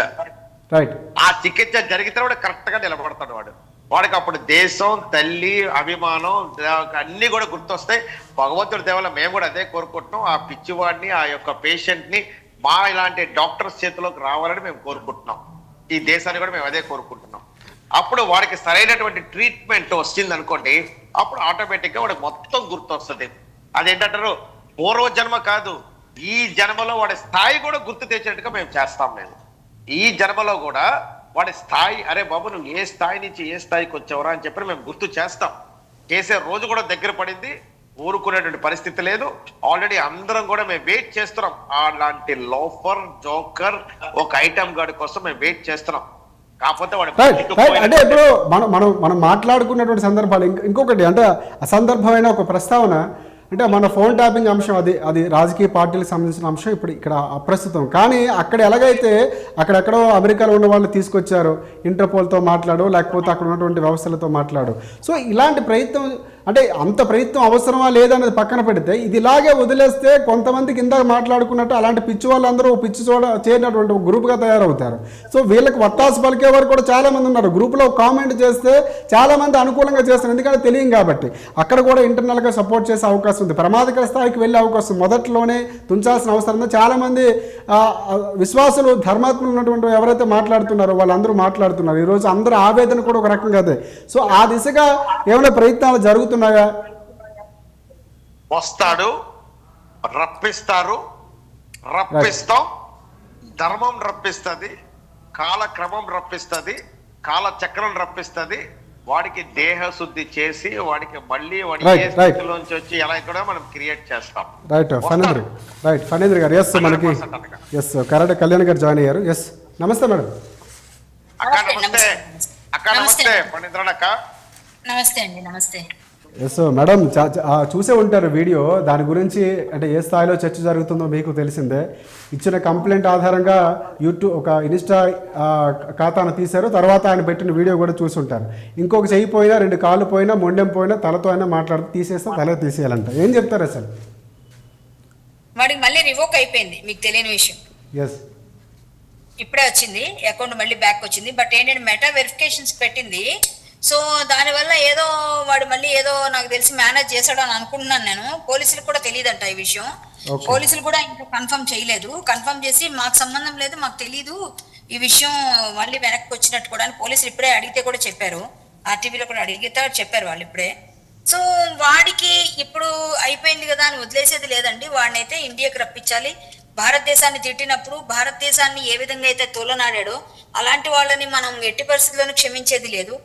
రైట్. ఆ చికిత్స జరిగితే వాడు కరెక్ట్ గా నిలబడతాడు. వాడికి అప్పుడు దేశం, తల్లి, అభిమానం అన్ని కూడా గుర్తొస్తాయి. భగవంతుడి దేవల్ల మేము కూడా అదే కోరుకుంటున్నాం. ఆ పిచ్చివాడిని, ఆ యొక్క పేషెంట్ ని మా ఇలాంటి డాక్టర్స్ చేతిలోకి రావాలని మేము కోరుకుంటున్నాం. ఈ దేశాన్ని కూడా మేము అదే కోరుకుంటున్నాం. అప్పుడు వాడికి సరైనటువంటి ట్రీట్మెంట్ వచ్చింది అనుకోండి, అప్పుడు ఆటోమేటిక్ గా వాడికి మొత్తం గుర్తొస్తుంది. అదేంటంటారు, పూర్వజన్మ కాదు, ఈ జన్మలో వాడి స్థాయి కూడా గుర్తు తెచ్చేట్టుగా మేము చేస్తాం. మేము ఈ జన్మలో కూడా వాడి స్థాయి, అరే బాబు నువ్వు ఏ స్థాయి నుంచి ఏ స్థాయికి వచ్చావురా అని చెప్పి మేము గుర్తు చేస్తాం. చేసే రోజు కూడా దగ్గర పడింది, ఊరుకునేటువంటి పరిస్థితి లేదు. ఆల్రెడీ అందరం కూడా మేము వెయిట్ చేస్తున్నాం. అలాంటి లోఫర్, జోకర్, ఒక ఐటమ్ గార్డ్ కోసం మేము వెయిట్ చేస్తున్నాం. కాకపోతే అంటే ఇప్పుడు మనం మాట్లాడుకున్నటువంటి సందర్భాలు ఇంకొకటి అంటే అసందర్భమైన ఒక ప్రస్తావన అంటే మన ఫోన్ ట్యాపింగ్ అంశం, అది రాజకీయ పార్టీలకు సంబంధించిన అంశం ఇప్పుడు ఇక్కడ అప్రస్తుతం. కానీ అక్కడ ఎలాగైతే అక్కడెక్కడో అమెరికాలో ఉన్న వాళ్ళు తీసుకొచ్చారు, ఇంటర్పోల్తో మాట్లాడు లేకపోతే అక్కడ ఉన్నటువంటి వ్యవస్థలతో మాట్లాడు. సో ఇలాంటి ప్రయత్నం అంటే అంత ప్రయత్నం అవసరమా లేదనేది పక్కన పెడితే ఇది ఇలాగే వదిలేస్తే కొంతమందికి ఇందాక మాట్లాడుకున్నట్టు అలాంటి పిచ్చి వాళ్ళందరూ పిచ్చి చేరినటువంటి ఒక గ్రూప్గా తయారవుతారు. సో వీళ్ళకి వత్తాసు పలికే వారు కూడా చాలామంది ఉన్నారు. గ్రూప్లో కామెంట్ చేస్తే చాలామంది అనుకూలంగా చేస్తారు, ఎందుకంటే తెలియం కాబట్టి. అక్కడ కూడా ఇంటర్నల్గా సపోర్ట్ చేసే అవకాశం ఉంది, ప్రమాదకర స్థాయికి వెళ్ళే అవకాశం మొదట్లోనే తుంచాల్సిన అవసరం ఉంది. చాలామంది విశ్వాసులు, ధర్మాత్ములు ఉన్నటువంటి ఎవరైతే మాట్లాడుతున్నారో వాళ్ళందరూ మాట్లాడుతున్నారు. ఈరోజు అందరూ ఆవేదన కూడా ఒక రకంగా అదే. సో ఆ దిశగా ఏమైనా ప్రయత్నాలు జరుగుతున్నాయా? వస్తాడు, రప్పిస్తారు, రప్పిస్తాం. ధర్మం రప్పిస్తుంది, కాలక్రమం రప్పిస్తుంది, కాలచక్రం రప్పిస్తుంది. వాడికి దేహ శుద్ధి చేసి వాడికి మళ్ళీ వాడి స్థితిలోంచి వచ్చి ఎలా కూడా మనం క్రియేట్ చేస్తాం. రైట్ ఫణీంద్ర గారు. ఎస్ మనకి ఎస్ కరెక్ట్ కళ్యాణ్ గారు జాయిన్ అయ్యారు. ఎస్ నమస్తే మేడం. అక్క నమస్తే. అక్క నమస్తే. ఫణీంద్ర అక్క నమస్తే అండి. నమస్తే. ఎస్ మేడం, చూసే ఉంటారు వీడియో. దాని గురించి అంటే ఏ స్థాయిలో చర్చ జరుగుతుందో మీకు తెలిసిందే. ఇచ్చిన కంప్లైంట్ ఆధారంగా యూట్యూబ్ ఒక ఇన్స్టా ఖాతాను తీశారు. తర్వాత ఆయన పెట్టిన వీడియో కూడా చూసుంటారు. ఇంకొక చెయ్యి పోయినా, 2 కాళ్ళు పోయినా, మొండెం పోయినా తలతో అయినా మాట్లాడితే తీసేస్తే తల తీసేయాలంట. ఏం చెప్తారు అసలు? వాడికి మళ్ళీ రివోక్ అయిపోయింది, మీకు తెలియని విషయం. ఎస్ ఇప్పుడే వచ్చింది అకౌంట్, మళ్ళీ బ్యాక్ వచ్చింది. బట్ ఏంటంటే మెటా వెరిఫికేషన్స్ పెట్టింది. సో దానివల్ల ఏదో వాడు మళ్ళీ ఏదో నాకు తెలిసి మేనేజ్ చేశాడు అని అనుకుంటున్నాను నేను. పోలీసులకు కూడా తెలియదంట ఈ విషయం. పోలీసులు కూడా ఇంకా కన్ఫర్మ్ చేయలేదు. కన్ఫర్మ్ చేసి మాకు సంబంధం లేదు, మాకు తెలీదు ఈ విషయం, మళ్ళీ వెనక్కి వచ్చినట్టు కూడా అని పోలీసులు ఇప్పుడే అడిగితే కూడా చెప్పారు. ఆర్టీవీలో కూడా అడిగితే చెప్పారు వాళ్ళు ఇప్పుడే. సో వాడికి ఇప్పుడు అయిపోయింది కదా అని వదిలేసేది లేదండి. వాడిని అయితే ఇండియాకి రప్పించాలి. భారతదేశాన్ని తిట్టినప్పుడు భారతదేశాన్ని ఏ విధంగా అయితే తోలనాడాడో అలాంటి వాళ్ళని మనం ఎట్టి పరిస్థితుల్లోనూ క్షమించేది లేదు.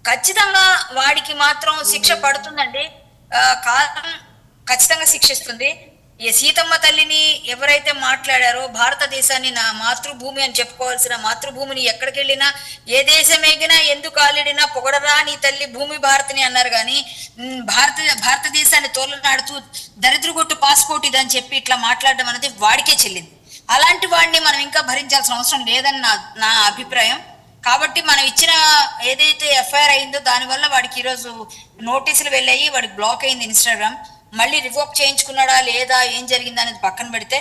ఖచ్చితంగా వాడికి మాత్రం శిక్ష పడుతుందండి. కాలం ఖచ్చితంగా శిక్షిస్తుంది. సీతమ్మ తల్లిని ఎవరైతే మాట్లాడారో, భారతదేశాన్ని నా మాతృభూమి అని చెప్పుకోవాల్సిన మాతృభూమిని ఎక్కడికి వెళ్ళినా, ఏ దేశం ఎగినా, ఎందుకు ఆలిడినా పొగడరా నీ తల్లి భూమి భారతిని అన్నారు. కానీ భారతదేశాన్ని తోలనాడుతూ దరిద్రగొట్టు పాస్పోర్ట్ ఇదని చెప్పి ఇట్లా మాట్లాడడం అనేది వాడికే చెల్లింది. అలాంటి వాడిని మనం ఇంకా భరించాల్సిన అవసరం లేదని నా అభిప్రాయం. కాబట్టి మనం ఇచ్చిన ఏదైతే ఎఫ్ఐఆర్ అయిందో దానివల్ల వాడికి ఈరోజు నోటీసులు వెళ్ళాయి, వాడికి బ్లాక్ అయింది ఇన్స్టాగ్రామ్. మళ్ళీ రివోక్ చేయించుకున్నాడా లేదా, ఏం జరిగింది అనేది పక్కన పెడితే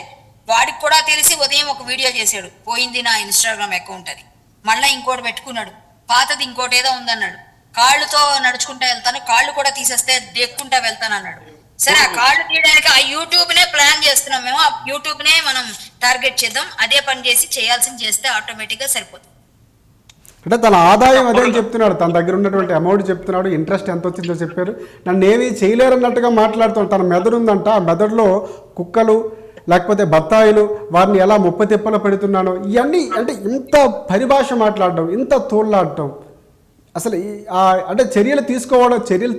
వాడికి కూడా తెలిసి ఉదయం ఒక వీడియో చేశాడు, పోయింది నా ఇన్స్టాగ్రామ్ అకౌంట్ అని. మళ్ళీ ఇంకోటి పెట్టుకున్నాడు, పాతది ఇంకోటి ఏదో ఉందన్నాడు. కాళ్ళతో నడుచుకుంటా వెళ్తాను, కాళ్ళు కూడా తీసేస్తే దెక్కుంటా వెళ్తాను అన్నాడు. సరే, ఆ కాళ్ళు తీయడానికి ఆ యూట్యూబ్ నే ప్లాన్ చేస్తున్నాం మేము. ఆ యూట్యూబ్ నే మనం టార్గెట్ చేద్దాం, అదే పని చేయాల్సింది చేస్తే ఆటోమేటిక్ గా సరిపోతుంది. అంటే తన ఆదాయం అదే చెప్తున్నాడు, తన దగ్గర ఉన్నటువంటి అమౌంట్ చెప్తున్నాడు, ఇంట్రెస్ట్ ఎంత వచ్చిందో చెప్పారు. నన్ను ఏమీ చేయలేరన్నట్టుగా మాట్లాడుతున్నాడు. తన మెదడు ఉందంట, ఆ మెదడులో కుక్కలు లేకపోతే బత్తాయిలు వారిని ఎలా ముప్పతిప్పలు పెడుతున్నానో, ఇవన్నీ అంటే ఇంత పరిభాష మాట్లాడటం, ఇంత తోళ్ళాడటం, అసలు అంటే చర్యలు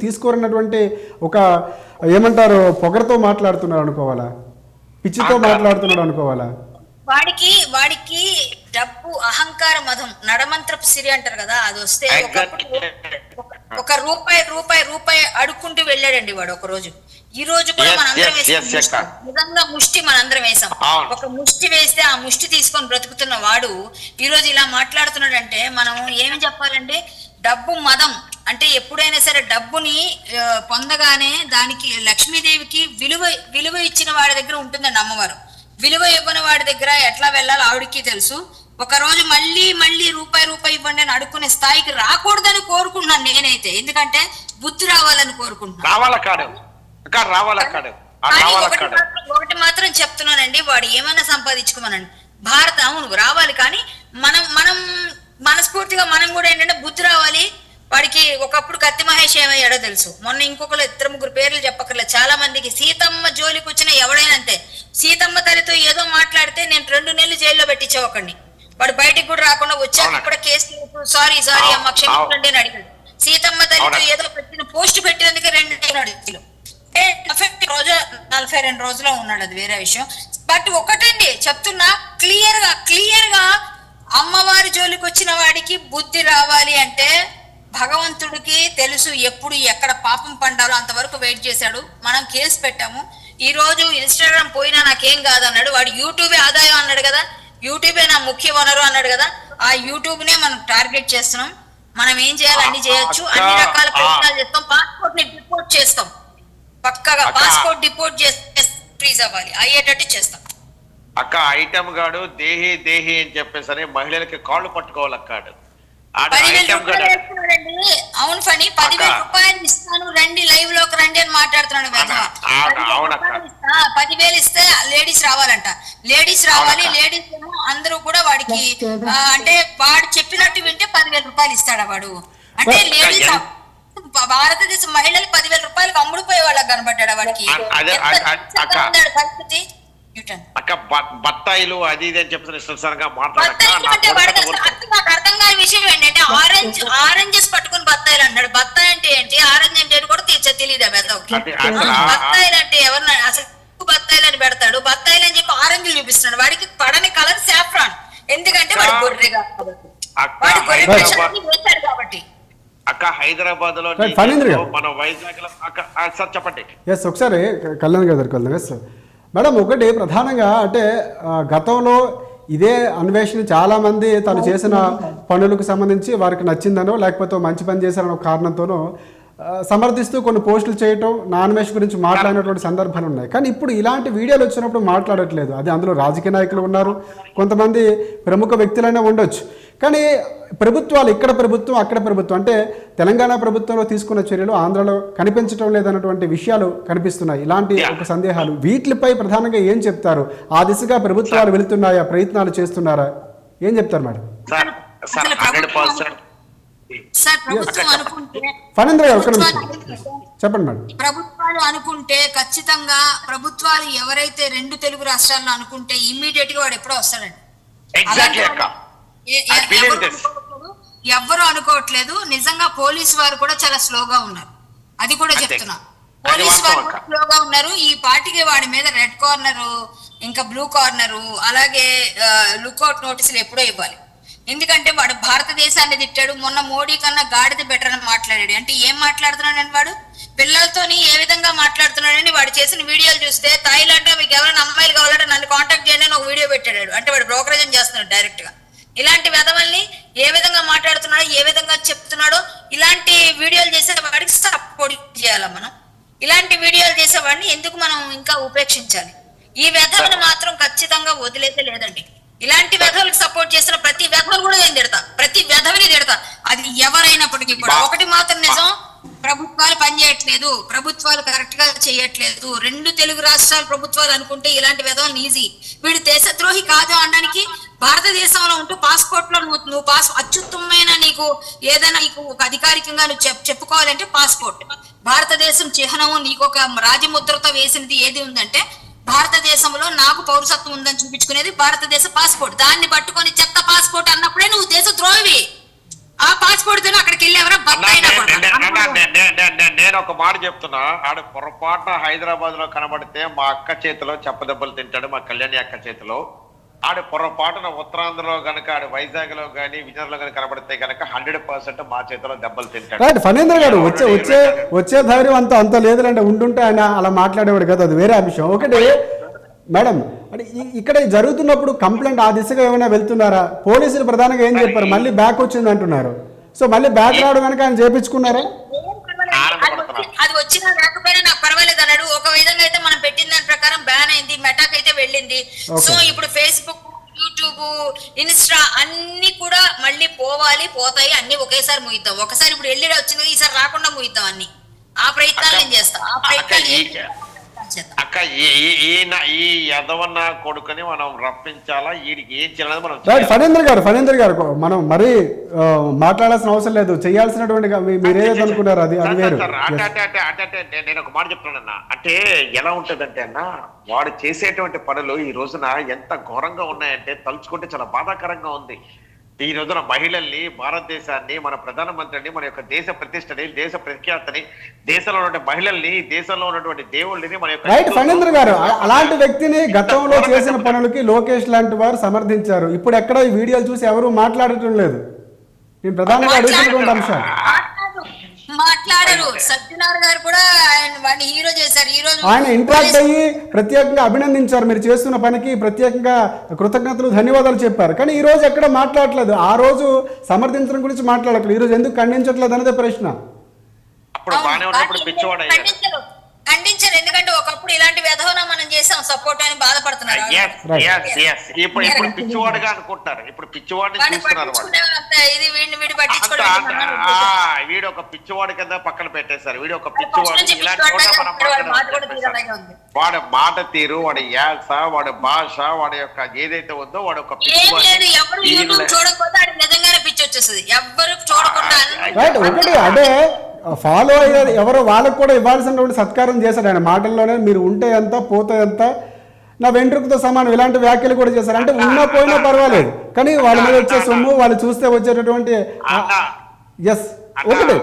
తీసుకోరన్నటువంటి ఒక ఏమంటారు పొగరతో మాట్లాడుతున్నాడు అనుకోవాలా, పిచ్చితో మాట్లాడుతున్నాడు అనుకోవాలా? వాడికి డబ్బు, అహంకార మదం, నడమంత్రపు సిరి అంటారు కదా, అది వస్తే ఒక రూపాయి అడుక్కుంటూ వెళ్ళాడండి వాడు ఒక రోజు. ఈ రోజు కూడా మనందరం వేసాం, నిజంగా ముష్టి మనందరం వేసాం. ఒక ముష్టి వేస్తే ఆ ముష్టి తీసుకొని బ్రతుకుతున్న వాడు ఈ రోజు ఇలా మాట్లాడుతున్నాడంటే మనం ఏమి చెప్పాలంటే, డబ్బు మదం అంటే ఎప్పుడైనా సరే డబ్బుని పొందగానే దానికి లక్ష్మీదేవికి విలువ ఇచ్చిన వాడి దగ్గర ఉంటుందండి అమ్మవారు. విలువ ఇవ్వని వాడి దగ్గర ఎట్లా వెళ్ళాలో ఆవిడికి తెలుసు. ఒక రోజు మళ్ళీ రూపాయి ఇవ్వండి అని అడుక్కునే స్థాయికి రాకూడదని కోరుకుంటున్నాను నేనైతే. ఎందుకంటే బుద్ధి రావాలని కోరుకుంటున్నాను. ఒకటి మాత్రం చెప్తున్నానండి, వాడు ఏమైనా సంపాదించుకోమనండి, భారత అవును రావాలి, కానీ మనం మనస్ఫూర్తిగా మనం కూడా ఏంటంటే బుద్ధి రావాలి. వాడికి ఒకప్పుడు కత్తి మహేష్ ఏమయ్యాడో తెలుసు. మొన్న ఇంకొకరు 2-3 పేర్లు చెప్పక్కర్లేదు, చాలా మందికి సీతమ్మ జోలికి వచ్చిన ఎవడైనా అంతే. సీతమ్మ తల్లితో ఏదో మాట్లాడితే నేను 2 నెలలు జైల్లో పెట్టించే ఒకడిని, వాడు బయటికి కూడా రాకుండా వచ్చాక కూడా కేసు సారీ అమ్మ క్షమించండి అని అడిగాడు. సీతమ్మ తల్లితో ఏదో పెట్టిన పోస్ట్ పెట్టినందుకే 2 నెలలు 42 రోజులో ఉన్నాడు, అది వేరే విషయం. బట్ ఒకటండి చెప్తున్నా, క్లియర్ గా అమ్మవారి జోలికి వచ్చిన వాడికి బుద్ధి రావాలి అంటే భగవంతుడికి తెలుసు ఎప్పుడు ఎక్కడ పాపం పండాలో, అంతవరకు వెయిట్ చేశాడు. మనం కేసు పెట్టాము. ఈ రోజు ఇన్స్టాగ్రామ్ పోయినా నాకేం కాదన్నాడు. వాడు యూట్యూబే ఆదాయం అన్నాడు కదా, యూట్యూబే నా ముఖ్య వనరు అన్నాడు కదా, ఆ యూట్యూబ్ నే మనం టార్గెట్ చేస్తున్నాం. మనం ఏం చేయాలి అన్ని చేయొచ్చు, అన్ని రకాల ప్రయత్నాలు చేస్తాం. పాస్పోర్ట్ ని డిపోర్ట్ చేస్తాం, పక్కగా పాస్పోర్ట్ డిపోర్ట్ చేస్తే ఫ్రీజ్ అవ్వాలి, అయ్యేటట్టు చేస్తాం. అక్క ఐటమ్ గాడు దేహి అని చెప్పేసరి మహిళలకి కాళ్ళు పట్టుకోవాలక్కాడు. అవును ఫని 10,000 రూపాయలు ఇస్తాను రండి, లైవ్ లోకి రండి అని మాట్లాడుతున్నాడు. 10,000 ఇస్తే లేడీస్ రావాలంట, లేడీస్ రావాలి. లేడీస్ అందరూ కూడా వాడికి అంటే వాడు చెప్పినట్టు వింటే 10,000 రూపాయలు ఇస్తాడా వాడు? అంటే లేడీస్ భారతదేశ మహిళలు 10,000 రూపాయలకు అమ్ముడుపోయే వాళ్ళకి కనబడ్డా వాడికి పరిస్థితి. అక్క బత్తాయిలు అది ఇది అని చెప్పేసి నాకు అర్థం కాని విషయం ఏంటంటే ఆరెంజెస్ పట్టుకుని బత్తాయిలు అన్నాడు. బత్తాయి అంటే ఏంటి, ఆరెంజ్ అంటే కూడా తెలియదా బెదవుకి? బత్తాయిలు అంటే ఎవరు అసలు బత్తాయిలు అని పెడతాడు, బత్తాయిలు అని చెప్పి ఆరెంజ్లు చూపిస్తున్నాడు. వాడికి పడని కలర్ సాఫ్రాన్, ఎందుకంటే వాడు గొర్రె కాబట్టి. అక్క హైదరాబాద్ లో మన వైజాగ్ లో సార్ చెప్పండి. ఎస్ ఒకసారి కళ్యాణ్ గారు దగ్గరికి వెళ్దాం. ఎస్ మేడం, ఒకటి ప్రధానంగా అంటే గతంలో ఇదే అన్వేషణ చాలామంది తను చేసిన పనులకు సంబంధించి వారికి నచ్చిందనో లేకపోతే మంచి పని చేశారనో కారణంతోనో సమర్థిస్తూ కొన్ని పోస్టులు చేయటం, నాన్వేష్ గురించి మాట్లాడినటువంటి సందర్భాలు ఉన్నాయి. కానీ ఇప్పుడు ఇలాంటి వీడియోలు వచ్చినప్పుడు మాట్లాడట్లేదు. అది అందులో రాజకీయ నాయకులు ఉన్నారు, కొంతమంది ప్రముఖ వ్యక్తులైనా ఉండొచ్చు. కానీ ప్రభుత్వాలు, ఇక్కడ ప్రభుత్వం అక్కడ ప్రభుత్వం, అంటే తెలంగాణ ప్రభుత్వంలో తీసుకున్న చర్యలు ఆంధ్రలో కనిపించడం లేదన్నటువంటి విషయాలు కనిపిస్తున్నాయి. ఇలాంటి ఒక సందేహాలు, వీటిపై ప్రధానంగా ఏం చెప్తారు? ఆ దిశగా ప్రభుత్వాలు వెళుతున్నాయా, ప్రయత్నాలు చేస్తున్నారా, ఏం చెప్తారు మేడం? ఫణీంద్ర గారు ఒక్క నిమిషం చెప్పండి మేడం. ప్రభుత్వాలు అనుకుంటే ఖచ్చితంగా ప్రభుత్వాలు ఎవరైతే 2 తెలుగు రాష్ట్రాల్లో అనుకుంటే ఇమ్మీడియట్ గా వాడు ఎప్పుడో వస్తాడండి. ఎవ్వరు అనుకోవట్లేదు. నిజంగా పోలీసు వారు కూడా చాలా స్లోగా ఉన్నారు, అది కూడా చెప్తున్నా. పోలీసు వారు స్లోగా ఉన్నారు. ఈ పార్టీకి వాడి మీద రెడ్ కార్నర్ ఇంకా బ్లూ కార్నర్ అలాగే లుక్అవుట్ నోటీసులు ఎప్పుడో ఇవ్వాలి. ఎందుకంటే వాడు భారతదేశాన్ని తిట్టాడు. మొన్న మోడీ కన్నా గాడిద బెటర్ అని మాట్లాడాడు. అంటే ఏం మాట్లాడుతున్నాడని వాడు పిల్లలతోని ఏ విధంగా మాట్లాడుతున్నాడని వాడు చేసిన వీడియోలు చూస్తే, థాయిలాండ్ మీకు ఎవరైనా అమ్మాయిలు కావాలంటే నన్ను కాంటాక్ట్ చేయండి అని ఒక వీడియో పెట్టాడు. అంటే వాడు బ్రోకరేజ్ చేస్తున్నాడు డైరెక్ట్ గా. ఇలాంటి వెధవల్ని ఏ విధంగా మాట్లాడుతున్నాడో, ఏ విధంగా చెప్తున్నాడో, ఇలాంటి వీడియోలు చేసే వాడికి సపోర్ట్ చేయాలి మనం. ఇలాంటి వీడియోలు చేసేవాడిని ఎందుకు మనం ఇంకా ఉపేక్షించాలి? ఈ వెధవని మాత్రం ఖచ్చితంగా వదిలేదే లేదండి. ఇలాంటి వెధవులకు సపోర్ట్ చేసిన ప్రతి వెధవలు కూడా నేను తిడతా, ప్రతి వెధవిని తిడతా, అది ఎవరైనప్పటికీ కూడా. ఒకటి మాత్రం నిజం, ప్రభుత్వాలు పనిచేయట్లేదు, ప్రభుత్వాలు కరెక్ట్ గా చేయట్లేదు. 2 తెలుగు రాష్ట్రాల ప్రభుత్వాలు అనుకుంటే ఇలాంటి వెధవలు ఈజీ. వీడు దేశద్రోహి కాదు అనడానికి భారతదేశంలో ఉంటూ పాస్పోర్ట్ లో నువ్వు అత్యుత్తమైన నీకు ఏదైనా నీకు ఒక అధికారికంగా నువ్వు చెప్పుకోవాలంటే పాస్పోర్ట్. భారతదేశం చిహ్నము నీకు ఒక రాజముద్రతో వేసినది ఏది ఉందంటే భారతదేశంలో నాకు పౌరసత్వం ఉందని చూపించుకునేది భారతదేశ పాస్పోర్ట్. దాన్ని పట్టుకొని చెత్త పాస్పోర్ట్ అన్నప్పుడే నువ్వు దేశ ద్రోహివి. ఆ పాస్పోర్ట్ తో అక్కడికి వెళ్ళేవరా నేను ఒక మాట చెప్తున్నా, ఆడ పొరపాటున హైదరాబాద్ లో కనబడితే మా అక్క చేతిలో చెప్పదెబ్బలు తింటాడు, మా కళ్యాణి అక్క చేతిలో. ఆడ పొరపాటున ఉత్తరాంధ్రలో గనక, ఆడ వైజాగ్ లో గానీ విజయనగరంలో గానీ కనబడితే గనక 100% మా చేతిలో దెబ్బలు తింటాడు. రైట్ ఫణీంద్ర గారు, వచ్చే ధైర్యం అంత లేదులంటే ఉండుంటే ఆయన అలా మాట్లాడేవాడు కదా, అది వేరే అంశం. ఒకటి మేడం, అంటే ఇక్కడ జరుగుతున్నప్పుడు కంప్లైంట్ ఆ దిశగా ఏమైనా వెళ్తున్నారా? పోలీసులు ప్రధానంగా ఏం చెప్పారు? మళ్ళీ బ్యాక్ వచ్చింది అంటున్నారు. సో మళ్ళీ బ్యాక్ రావడం కనుక ఆయన చేపించుకున్నారా? అది వచ్చినా లేకపోయినా నాకు పర్వాలేదు అన్నాడు. ఒక విధంగా అయితే మనం పెట్టిన దాని ప్రకారం బ్యాన్ అయింది, మెటాక్ అయితే వెళ్ళింది. సో ఇప్పుడు ఫేస్బుక్, యూట్యూబ్, ఇన్స్టా అన్ని కూడా మళ్ళీ పోతాయి, అన్ని ఒకేసారి ముగిద్దాం. ఒకసారి ఇప్పుడు వెళ్ళి వచ్చింది, ఈసారి రాకుండా ముగిద్దాం అన్ని. ఆ ప్రయత్నాలు నేను చేస్తాను. ఆ ప్రయత్నాలు అక్క ఈ యదవన్న కొడుకుని మనం రప్పించాలా, వీడికి ఏం చేయాలి మనం. ఫణీంద్ర గారు మనం మరీ మాట్లాడాల్సిన అవసరం లేదు, చేయాల్సినటువంటి మీరు ఏదైతే అనుకున్నారు అది వేరు. నేను ఒక మాట చెప్తున్నానన్నా, అంటే ఎలా ఉంటదంటే అన్న, వాడు చేసేటువంటి పనులు ఈ రోజున ఎంత ఘోరంగా ఉన్నాయంటే తలుచుకుంటే చాలా బాధాకరంగా ఉంది. ఈ రోజున మహిళల్ని, భారతదేశాన్ని, మన ప్రధానమంత్రిని, మన యొక్క దేశ ప్రతిష్టని, దేశ ప్రఖ్యాతని, దేశంలో ఉన్న మహిళల్ని, దేశంలో ఉన్నటువంటి దేవుళ్ళని మన యొక్క రైట్ ఫణీంద్ర గారు, అలాంటి వ్యక్తిని గతంలో చేసిన పనులకి లోకేష్ లాంటి వారు సమర్థించారు. ఇప్పుడు ఎక్కడ ఈ వీడియోలు చూసి ఎవరు మాట్లాడటం లేదు. నేను ప్రధానంగా అడుగుతున్నటువంటి అంశం మాట్లాడారు. సత్యనారాయణ గారు కూడా వాడిని హీరో చేశారు. ఈ రోజు ఆయన ఇంట్రాక్ట్ అయ్యి ప్రత్యేకంగా అభినందించారు, మీరు చేస్తున్న పనికి ప్రత్యేకంగా కృతజ్ఞతలు, ధన్యవాదాలు చెప్పారు. కానీ ఈ రోజు ఎక్కడ మాట్లాడలేదు. ఆ రోజు సమర్థించడం గురించి మాట్లాడట్లేదు. ఈ రోజు ఎందుకు ఖండించట్లేదు అనేది ప్రశ్న. ఖండించారు, ఎందుకంటే ఒకప్పుడు ఇలాంటి వ్యధవన మనం చేసాం సపోర్ట్ అని బాధపడుతున్నారు. ఇప్పుడు పిచ్చివాడుగా అనుకుంటున్నారు, ఇప్పుడు పిచ్చివాడిని చూస్తున్నారు వాళ్ళు. ఇది వీడిని పట్టించుకోవడం, వీడు ఒక పిచ్చివాడి కింద పక్కన పెట్టేశారు. వీడు ఒక పిచ్చివాడు, ఇలాంటి వాడి మాట తీరు, వాడి యాస, వాడి భాష, వాడి యొక్క ఏదైతే ఉందో వాడు ఒక పిచ్చివాడు. ఎవరు యూట్యూబ్ చూడకపోతే అది నిజంగానే పిచ్చి వచ్చేస్తుంది. ఎవరు చూడకుండా ఒకటి అంటే ఫాలో అయ్యారు ఎవరో, వాళ్ళకు కూడా ఇవ్వాల్సినటువంటి సత్కారం చేశాడు ఆయన మాటల్లోనే. మీరు ఉంటే ఎంత, పోతే ఎంత, నా వెంట్రుకతో సమానం, ఇలాంటి వ్యాఖ్యలు కూడా చేశారు. అంటే ఉన్నా పోయినా పర్వాలేదు, కానీ వాళ్ళ మీద వచ్చే సొమ్ము, వాళ్ళు చూస్తే వచ్చేటటువంటి ఒకటి.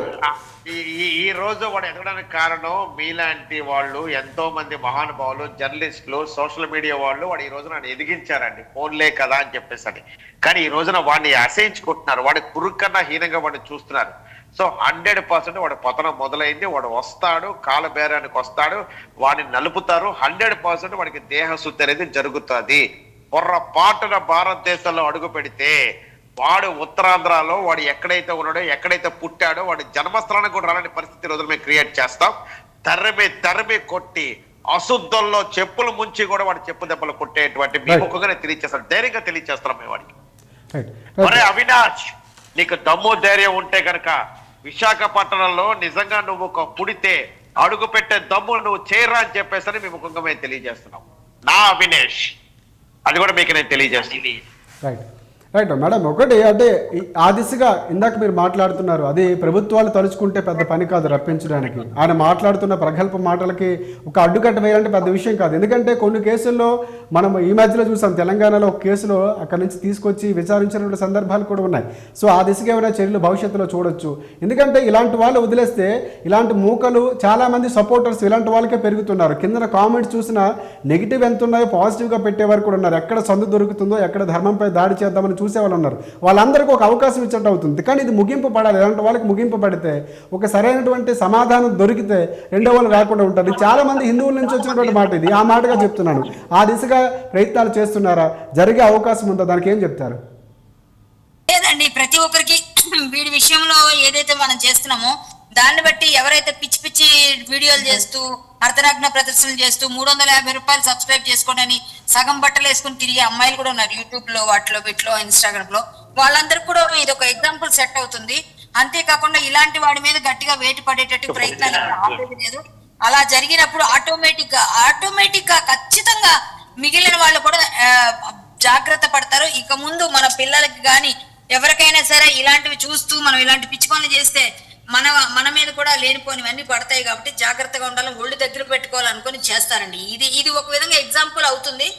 ఈ రోజు వాడు ఎదగడానికి కారణం మీలాంటి వాళ్ళు, ఎంతో మంది మహానుభావులు, జర్నలిస్టులు, సోషల్ మీడియా వాళ్ళు వాడు ఈ రోజున ఎదిగించారండి. ఫోన్లే కదా అని చెప్పేసి. కానీ ఈ రోజున వాడిని అసహించుకుంటున్నారు, వాడి కురుకన్నా హీనంగా వాడిని చూస్తున్నారు. సో 100% వాడు పతనం మొదలైంది. వాడు వస్తాడు, కాల బేరానికి వస్తాడు, వాడిని నలుపుతారు. 100% వాడికి దేహశుద్ధి అనేది జరుగుతుంది. పొర్రపాటున భారతదేశంలో అడుగు పెడితే వాడు ఉత్తరాంధ్రలో వాడు ఎక్కడైతే ఉన్నాడో, ఎక్కడైతే పుట్టాడో, వాడి జన్మస్థలానికి కూడా రాని పరిస్థితి రోజులు మేము క్రియేట్ చేస్తాం. తరిమి కొట్టి అశుద్ధంలో చెప్పులు ముంచి కూడా వాడు చెప్పు దెబ్బలు కొట్టేటువంటి మీ ముఖంగానే తెలియచేస్తాం, ధైర్యంగా తెలియచేస్తున్నాం మేము వాడికి. మరే అవినాష్, నీకు దమ్ము ధైర్యం ఉంటే కనుక విశాఖపట్నంలో నిజంగా నువ్వు ఒక పుడితే అడుగు పెట్టే దమ్ము నువ్వు చేయరా అని చెప్పేసి మీ ముఖంగా మేము తెలియజేస్తున్నాం. నా అవినేష్, అది కూడా మీకు నేను తెలియజేస్తుంది. రైట్ మేడం, ఒకటి అంటే ఆ దిశగా ఇందాక మీరు మాట్లాడుతున్నారు, అది ప్రభుత్వాలు తలుచుకుంటే పెద్ద పని కాదు రప్పించడానికి. ఆయన మాట్లాడుతున్న ప్రగల్భ మాటలకి ఒక అడ్డుకట్ట వేయాలంటే పెద్ద విషయం కాదు. ఎందుకంటే కొన్ని కేసుల్లో మనం ఈ మధ్యలో చూసాం, తెలంగాణలో ఒక కేసులో అక్కడి నుంచి తీసుకొచ్చి విచారించినటువంటి సందర్భాలు కూడా ఉన్నాయి. సో ఆ దిశగా ఏమైనా చర్యలు భవిష్యత్తులో చూడొచ్చు. ఎందుకంటే ఇలాంటి వాళ్ళు వదిలేస్తే ఇలాంటి మూకలు చాలామంది సపోర్టర్స్ ఇలాంటి వాళ్ళకే పెరుగుతున్నారు. కింద కామెంట్స్ చూసినా నెగిటివ్ ఎంత ఉన్నాయో పాజిటివ్గా పెట్టేవారు కూడా ఉన్నారు. ఎక్కడ సందు దొరుకుతుందో, ఎక్కడ ధర్మంపై దాడి చేద్దామని చూసేవాళ్ళు ఉన్నారు. వాళ్ళందరికీ ఒక అవకాశం ఇచ్చినట్టు అవుతుంది. కానీ ఇది ముగింపు పడాలి. ఇలాంటి వాళ్ళకి ముగింపు పడితే, ఒక సరైనటువంటి సమాధానం దొరికితే రెండో వాళ్ళు రాకుండా ఉంటారు. చాలా మంది హిందువుల నుంచి వచ్చినటువంటి మాట ఇది, ఆ మాటగా చెప్తున్నాను. ఆ దిశగా ప్రయత్నాలు చేస్తున్నారా? జరిగే అవకాశం ఉందా? దానికి ఏం చెప్తారు? లేదండి, ప్రతి ఒక్కరికి వీడి విషయంలో ఏదైతే మనం చేస్తున్నామో దాన్ని బట్టి ఎవరైతే పిచ్చి పిచ్చి వీడియోలు చేస్తూ, అర్ధనగ్న ప్రదర్శనలు చేస్తూ 350 రూపాయలు సబ్స్క్రైబ్ చేసుకోండి అని సగం బట్టలు వేసుకుని తిరిగే అమ్మాయిలు కూడా ఉన్నారు యూట్యూబ్ లో, వాటిలో, వీటిలో, ఇన్స్టాగ్రామ్ లో. వాళ్ళందరికీ కూడా ఇది ఒక ఎగ్జాంపుల్ సెట్ అవుతుంది. అంతేకాకుండా ఇలాంటి వాడి మీద గట్టిగా వేటు పడేటట్టు ప్రయత్నాలు ఆపేది లేదు. అలా జరిగినప్పుడు ఆటోమేటిక్ గా ఖచ్చితంగా మిగిలిన వాళ్ళు కూడా జాగ్రత్త పడతారు. ఇక ముందు మన పిల్లలకి కానీ ఎవరికైనా సరే ఇలాంటివి చూస్తూ మనం ఇలాంటి పిచ్చి పనులు చేస్తే మన మన మీద కూడా లేనిపోనివన్నీ పడతాయి కాబట్టి జాగ్రత్తగా ఉండాలి, ఒళ్ళు దగ్గర పెట్టుకోవాలనుకొని చేస్తారండి. ఇది ఒక విధంగా ఎగ్జాంపుల్ అవుతుంది.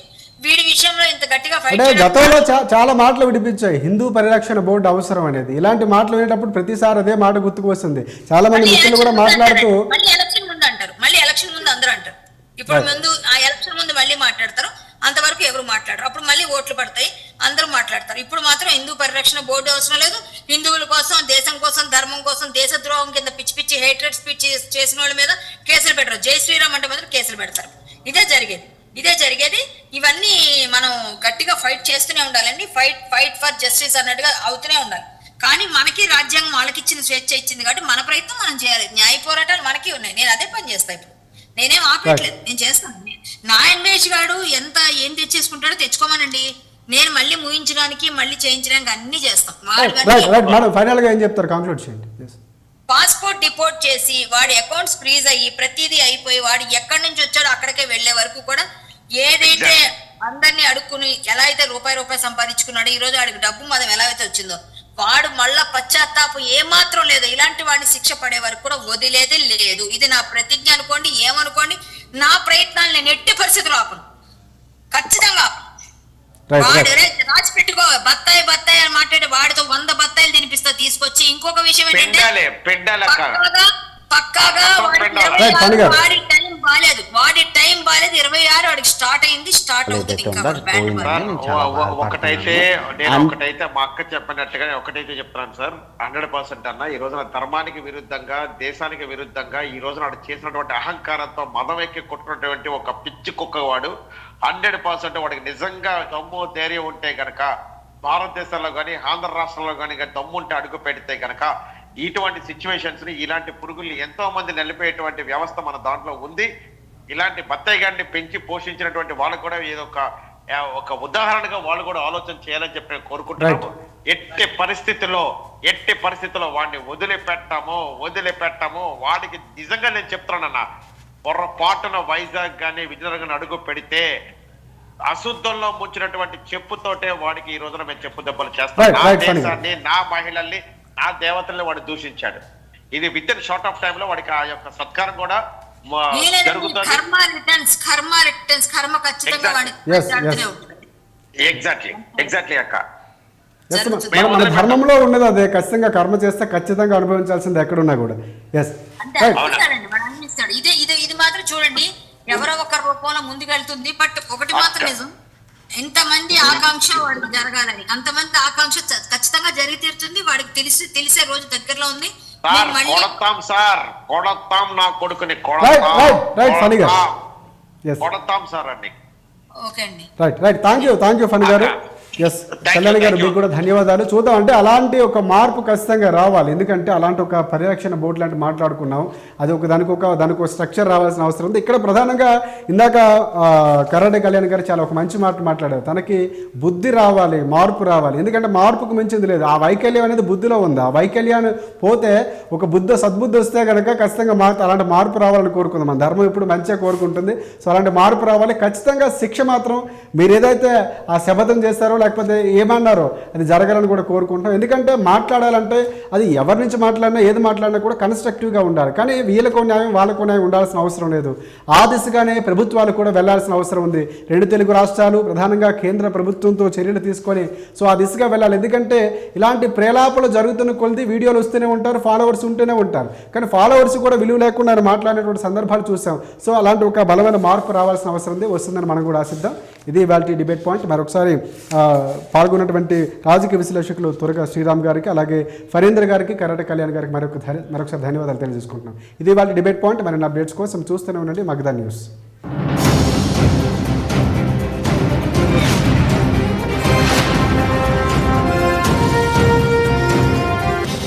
వీడి విషయంలో ఇంత గట్టిగా ఫైట్ అంటే గతంలో చాలా మాటలు వినిపించాయి, హిందూ పరిరక్షణ బోర్డు అవసరం అనేది. ఇలాంటి మాటలు వినేటప్పుడు ప్రతిసారి అదే మాట గుర్తుకు వస్తుంది. చాలా మంది మిత్రులు కూడా మాట్లాడుతూ మళ్ళీ ఎలక్షన్ ముందు అంటారు, మళ్ళీ ఎలక్షన్ ముందు అందరూ అంటారు. ఇప్పుడు ముందు ఆ ఎలక్షన్ ముందు మళ్ళీ మాట్లాడతారు, అంతవరకు ఎవరు మాట్లాడరు. అప్పుడు మళ్ళీ ఓట్లు పడతాయి, అందరూ మాట్లాడతారు. ఇప్పుడు మాత్రం హిందూ పరిరక్షణ బోర్డు అవసరం లేదు, హిందువుల కోసం, దేశం కోసం, ధర్మం కోసం, దేశద్రోహం కింద పిచ్చి పిచ్చి హేట్రెడ్ స్పీచ్ చేసిన వాళ్ళ మీద కేసులు పెట్టరు. జై శ్రీరామ్ అంటే మాత్రం కేసులు పెడతారు. ఇదే జరిగేది. ఇవన్నీ మనం గట్టిగా ఫైట్ చేస్తూనే ఉండాలండి. ఫైట్ ఫర్ జస్టిస్ అన్నట్టుగా అవుతూనే ఉండాలి. కానీ మనకి రాజ్యాంగం వాళ్ళకి ఇచ్చిన స్వేచ్ఛ ఇచ్చింది కాబట్టి మన ప్రయత్నం మనం చేయాలి. న్యాయ పోరాటాలు మనకి ఉన్నాయి. నేను అదే పని చేస్తా. ఇప్పుడు నేనేం ఆపట్లేదు, నేను చేస్తాను. నా అన్వేష్ గాడు ఏం తెచ్చేసుకుంటాడో తెచ్చుకోమనండి, నేను మళ్ళీ ముగించడానికి మళ్ళీ చేయించడానికి అన్ని చేస్తాం. ఫైనల్ గా ఏం చెప్తారు, కంక్లూడ్ చేయండి. పాస్పోర్ట్ డిపోర్ట్ చేసి వాడి అకౌంట్స్ ఫ్రీజ్ అయ్యి ప్రతిదీ అయిపోయి వాడు ఎక్కడి నుంచి వచ్చాడో అక్కడికే వెళ్లే వరకు కూడా ఏదైతే అందరినీ అడుక్కుని ఎలా అయితే రూపాయి సంపాదించుకున్నాడో ఈ రోజు వాడికి డబ్బు మదం ఎలా అయితే వచ్చిందో వాడు మళ్ళా పశ్చాత్తాపం ఏమాత్రం లేదు. ఇలాంటి వాడిని శిక్ష పడే వరకు కూడా వదిలేదే లేదు. ఇది నా ప్రతిజ్ఞ అనుకోండి, ఏమనుకోండి. నా ప్రయత్నాలు నేను ఎట్టి పరిస్థితులు ఆపను, ఖచ్చితంగా ఆపను. వాడు రాసి పెట్టుకో, బత్తాయి అని మాట్లాడి వాడితో 100 బత్తాయిలు తినిపిస్తా తీసుకొచ్చి. ఇంకొక విషయం ఏంటంటే పక్కాగా వాడి టైం బాలేదు 26 వాడికి స్టార్ట్ అయింది, స్టార్ట్ అవుతుంది. ఒకటైతే మా అక్క చెప్పినట్టుగానే ఒకటైతే చెప్తాను సార్, 100% అన్న. ఈ రోజున ధర్మానికి విరుద్ధంగా, దేశానికి విరుద్ధంగా ఈ రోజున వాడు చేసినటువంటి అహంకారంతో మదం ఎక్కి కొట్టినటువంటి ఒక పిచ్చి కుక్క వాడు 100% వాడికి నిజంగా దమ్ము ధైర్యం ఉంటే గనక భారతదేశంలో కానీ ఆంధ్ర రాష్ట్రంలో కానీ దమ్ము ఉంటే అడుగు పెడితే గనక ఇటువంటి సిచ్యువేషన్స్ ని, ఇలాంటి పురుగుల్ని ఎంతో మంది నిలిపేటువంటి వ్యవస్థ మన దాంట్లో ఉంది. ఇలాంటి బత్తాయి గారిని పెంచి పోషించినటువంటి వాళ్ళు కూడా ఏదో ఒక ఉదాహరణగా వాళ్ళు కూడా ఆలోచన చేయాలని చెప్పి కోరుకుంటున్నాము. ఎట్టి పరిస్థితుల్లో వాడిని వదిలిపెట్టాము. వాడికి నిజంగా నేను చెప్తున్నానన్నా, పొరపాటున వైజాగ్ గానీ విజయనగరం అడుగు పెడితే అశుద్ధంలో ముంచినటువంటి చెప్పుతోటే వాడికి ఈ రోజున మేము చెప్పు దెబ్బలు చేస్తాం. నా దేశాన్ని, నా మహిళల్ని, నా దేవతల్ని వాడు దూషించాడు. ఇది with in short of time లో వాడికి ఆ యొక్క సత్కారం కూడా జరుగుతుంది. ఎగ్జాక్ట్లీ అక్క. మన ధర్మంలో ఉన్నది అదే, ఖచ్చితంగా కర్మ చేస్తే ఖచ్చితంగా అనుభవించాల్సింది ఎక్కడున్నా కూడా. ఇది మాత్రం చూడండి, ఎవరో ఒక రూపంలో ముందుకెళ్తుంది. బట్ ఒకటి మాత్రం నిజం, ఎంతమంది ఆకాంక్ష వాడికి జరగాలని, అంతమంది ఆకాంక్ష ఖచ్చితంగా జరిగి తీరుతుంది. వాడికి తెలిసే రోజు దగ్గరలో ఉంది. కొడతాం నా కొడుకుని కొడతాం సార్ అండి. ఓకే అండి, రైట్. థ్యాంక్ యూ ఫణి గారు. ఎస్, కళ్యాణి గారు మీకు కూడా ధన్యవాదాలు. చూద్దాం, అంటే అలాంటి ఒక మార్పు ఖచ్చితంగా రావాలి. ఎందుకంటే అలాంటి ఒక పరిరక్షణ బోర్డు లాంటి మాట్లాడుకున్నాం, అది దానికి ఒక స్ట్రక్చర్ రావాల్సిన అవసరం ఉంది. ఇక్కడ ప్రధానంగా ఇందాక కరాటే కళ్యాణ్ గారు చాలా ఒక మంచి మాట మాట్లాడారు. తనకి బుద్ధి రావాలి, మార్పు రావాలి. ఎందుకంటే మార్పుకు మించింది లేదు. ఆ వైకల్యం అనేది బుద్ధిలో ఉంది. ఆ వైకల్యాన్ని పోతే ఒక సద్బుద్ధి వస్తే కనుక ఖచ్చితంగా అలాంటి మార్పు రావాలని కోరుకుందాం. మన ధర్మం ఇప్పుడు మంచిగా కోరుకుంటుంది. సో అలాంటి మార్పు రావాలి. ఖచ్చితంగా శిక్ష మాత్రం మీరు ఏదైతే ఆ శపథం చేస్తారో లేకపోతే ఏమన్నారో అది జరగాలని కూడా కోరుకుంటాం. ఎందుకంటే మాట్లాడాలంటే అది ఎవరి నుంచి మాట్లాడినా, ఏది మాట్లాడినా కూడా కన్స్ట్రక్టివ్గా ఉండాలి. కానీ వీళ్ళకో న్యాయం వాళ్ళకో న్యాయం ఉండాల్సిన అవసరం లేదు. ఆ దిశగానే ప్రభుత్వాలు కూడా వెళ్లాల్సిన అవసరం ఉంది. 2 తెలుగు రాష్ట్రాలు ప్రధానంగా కేంద్ర ప్రభుత్వంతో చర్యలు తీసుకొని సో ఆ దిశగా వెళ్ళాలి. ఎందుకంటే ఇలాంటి ప్రేలాపలు జరుగుతున్న కొద్ది వీడియోలు వస్తూనే ఉంటారు, ఫాలోవర్స్ ఉంటూనే ఉంటారు. కానీ ఫాలోవర్స్ కూడా విలువ లేకుండా మాట్లాడేటువంటి సందర్భాలు చూసాం. సో అలాంటి ఒక బలమైన మార్పు రావాల్సిన అవసరం ఉంది, వస్తుందని మనం కూడా ఆశిద్దాం. ఇది ఇవాల్టి డిబేట్ పాయింట్. మరొకసారి పాల్గొన్నటువంటి రాజకీయ విశ్లేషకులు తురగా శ్రీరామ్ గారికి, అలాగే ఫరీంద్ర గారికి, కరాటే కళ్యాణ్ గారికి మరొకసారి ధన్యవాదాలు తెలియజేసుకుంటున్నాం. ఇది ఇవాల్టి డిబేట్ పాయింట్. మరిన్ని అప్డేట్స్ కోసం చూస్తూనే ఉండండి మగధ న్యూస్.